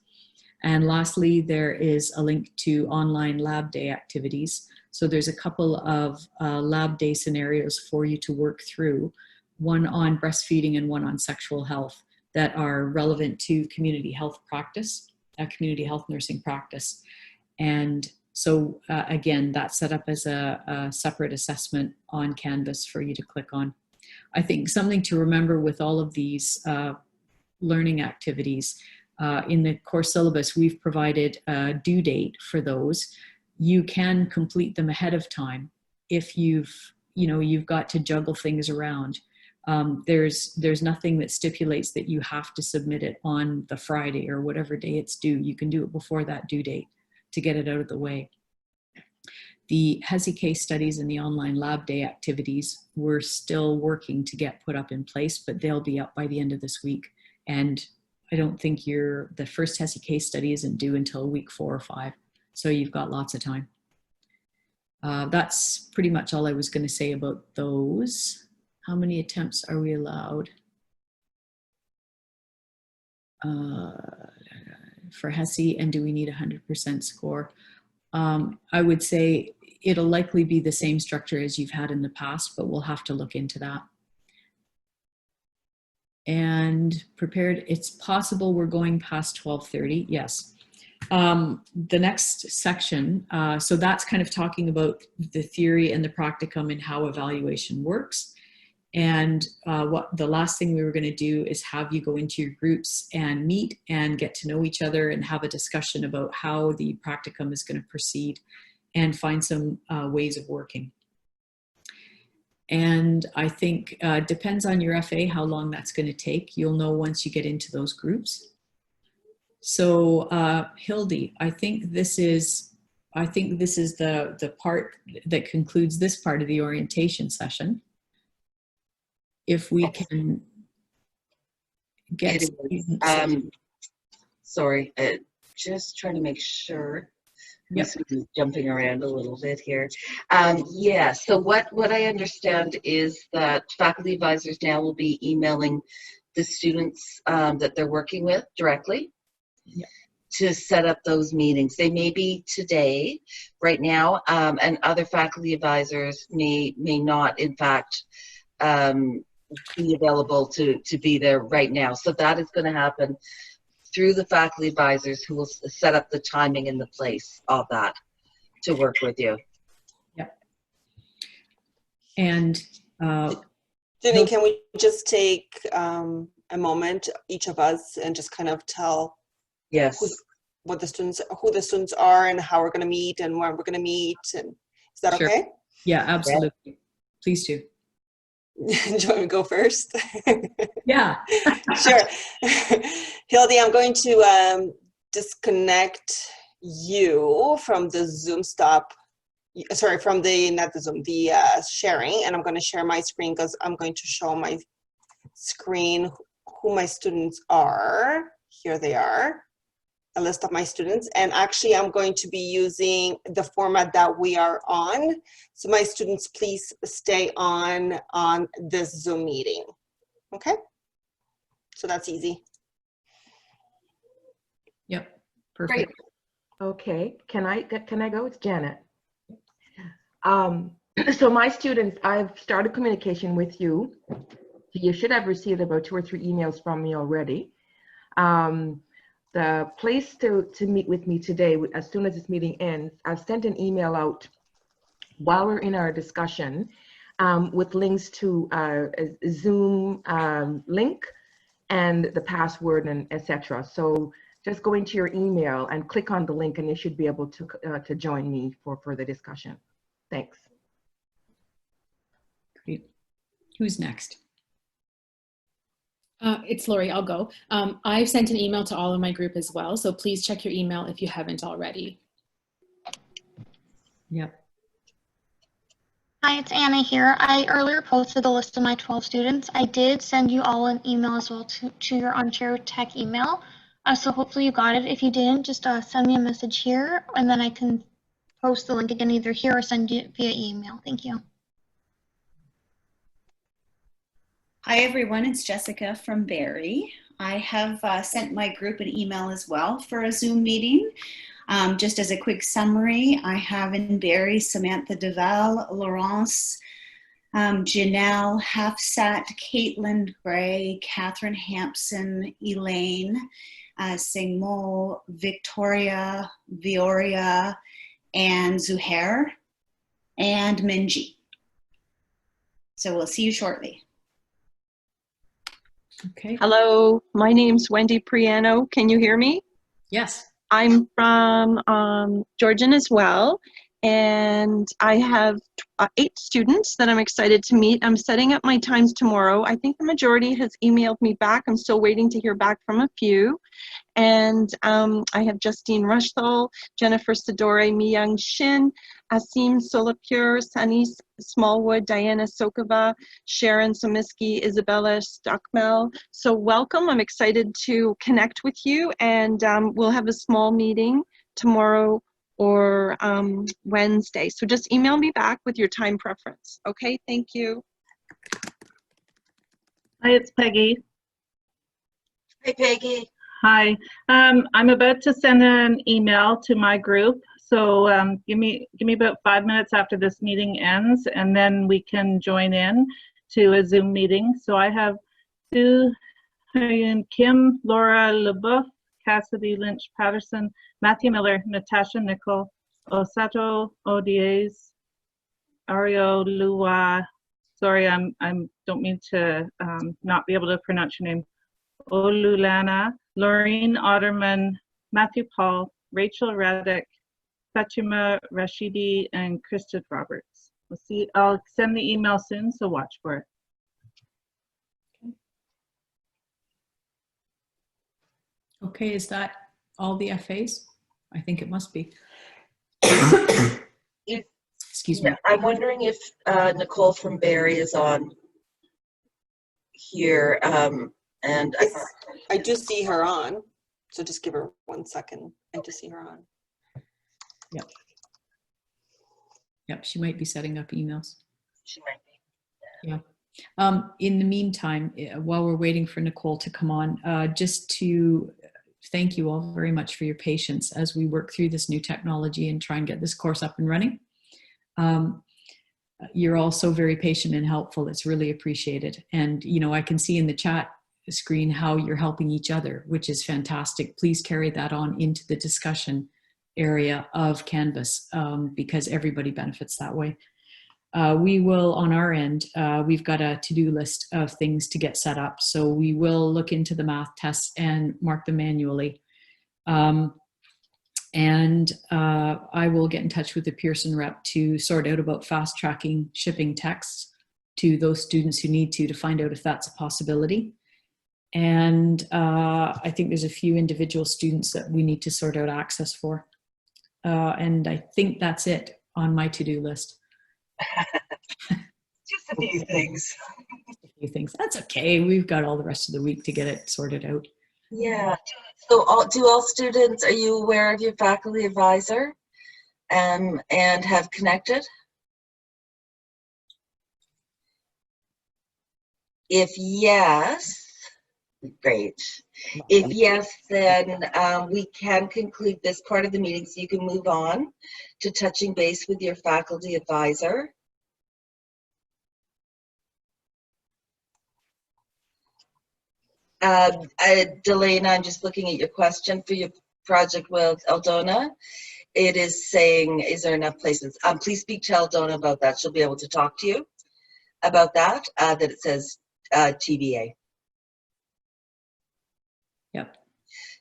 And lastly, there is a link to online lab day activities. So there's a couple of lab day scenarios for you to work through, one on breastfeeding and one on sexual health, that are relevant to community health practice, community health nursing practice. And so again, that's set up as a separate assessment on Canvas for you to click on. I think something to remember with all of these learning activities, in the course syllabus, we've provided a due date for those. You can complete them ahead of time if you've got to juggle things around. There's nothing that stipulates that you have to submit it on the Friday or whatever day it's due. You can do it before that due date to get it out of the way. The HESI case studies and the online lab day activities, we're still working to get put up in place, but they'll be up by the end of this week. And I don't think the first HESI case study isn't due until week 4 or 5. So you've got lots of time. That's pretty much all I was going to say about those. How many attempts are we allowed? For HESI, and do we need a 100% score? I would say it'll likely be the same structure as you've had in the past, but we'll have to look into that. And prepared, it's possible we're going past 12:30, yes. The next section, so that's kind of talking about the theory and the practicum and how evaluation works. And what the last thing we were going to do is have you go into your groups and meet and get to know each other and have a discussion about how the practicum is going to proceed and find some ways of working. And I think depends on your FA how long that's going to take. You'll know once you get into those groups. So Hildy, I think this is the part that concludes this part of the orientation session. If we can, get It is. students. Sorry, just trying to make sure. Yep. I'm jumping around a little bit here. Yeah, so what I understand is that faculty advisors now will be emailing the students that they're working with directly. Yep. To set up those meetings. They may be today, right now, and other faculty advisors may not, in fact, be available to be there right now. So that is going to happen through the faculty advisors who will set up the timing and the place of that to work with you. Yep. And Jenny, can we just take a moment, each of us, and just kind of tell Yes. who the students are and how we're going to meet and when we're going to meet? And is that sure. okay? Yeah, absolutely. Yeah. Please do. Do you want me to go first? Yeah. Sure. Hildy, I'm going to disconnect you from the Zoom from the, not the Zoom, the sharing, and I'm going to share my screen because I'm going to show my screen who my students are. Here they are, a list of my students. And actually, I'm going to be using the format that we are on. So my students, please stay on this Zoom meeting. Okay? So that's easy. Yep. Perfect. Great. Okay, can I go? It's Janet. So my students, I've started communication with you. You should have received about 2 or 3 emails from me already. The place to meet with me today, as soon as this meeting ends, I've sent an email out while we're in our discussion with links to a Zoom link and the password and etc. So just go into your email and click on the link and you should be able to join me for further discussion. Thanks. Great. Who's next? It's Lori, I'll go. I've sent an email to all of my group as well, so please check your email if you haven't already. Yep. Hi, it's Anna here. I earlier posted the list of my 12 students. I did send you all an email as well to your OntarioTech email. So hopefully you got it. If you didn't, just send me a message here and then I can post the link again either here or send you via email. Thank you. Hi everyone, it's Jessica from Barrie. I have sent my group an email as well for a Zoom meeting. Just as a quick summary, I have in Barrie Samantha Duval, Laurence, Janelle Hafsat, Caitlin Gray, Catherine Hampson, Elaine, Singmo, Victoria, Vioria, and Zuhair, and Minji. So we'll see you shortly. Okay. Hello, my name's Wendy Priano. Can you hear me? Yes. I'm from Georgian as well, and I have 8 students that I'm excited to meet. I'm setting up my times tomorrow. I think the majority has emailed me back. I'm still waiting to hear back from a few. And I have Justine Rushthal, Jennifer Sidore, Miyang Shin, Asim Solapur, Sunny Smallwood, Diana Sokova, Sharon Somiski, Isabella Stockmel. So welcome. I'm excited to connect with you, and we'll have a small meeting tomorrow or Wednesday. So just email me back with your time preference. Okay, thank you. Hi, it's Peggy. Hi, Peggy. Hi. I'm about to send an email to my group. So give me about 5 minutes after this meeting ends, and then we can join in to a Zoom meeting. So I have Sue Kim, Laura LeBeouf, Cassidy Lynch Patterson, Matthew Miller, Natasha Nickel, Osato Odiez, Ario Lua. Sorry, I don't mean to not be able to pronounce your name. Olulana, Laureen Otterman, Matthew Paul, Rachel Radek, Fatima Rashidi, and Kristen Roberts. We'll see. I'll send the email soon, so watch for it. Okay, is that all the FAs? I think it must be. Excuse me. Yeah, I'm wondering if Nicole from Barrie is on here, And I do see her on, so just give her 1 second. I do see her on. Yep. Yep, she might be setting up emails. she might be. Yeah. In the meantime, while we're waiting for Nicole to come on, just to thank you all very much for your patience as we work through this new technology and try and get this course up and running. You're all so very patient and helpful. It's really appreciated. And, you know, I can see in the chat screen how you're helping each other, which is fantastic. Please carry that on into the discussion area of Canvas, because everybody benefits that way. We will, on our end, we've got a to-do list of things to get set up. So we will look into the math tests and mark them manually. I will get in touch with the Pearson rep to sort out about fast tracking shipping texts to those students who need to find out if that's a possibility. And I think there's a few individual students that we need to sort out access for. And I think that's it on my to-do list. Just a few things. A few things. That's okay. We've got all the rest of the week to get it sorted out. Yeah. So do all students, are you aware of your faculty advisor and have connected? If yes, great. If yes, then we can conclude this part of the meeting so you can move on to touching base with your faculty advisor. Delana, I'm just looking at your question for your project with Aldona. It is saying, is there enough places? Please speak to Aldona about that. She'll be able to talk to you about that, that it says TBA. Yep.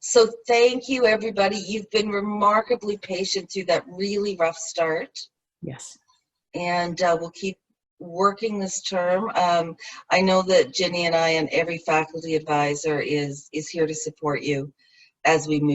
So thank you, everybody. You've been remarkably patient through that really rough start. Yes. And we'll keep working this term. I know that Jenny and I and every faculty advisor is here to support you as we move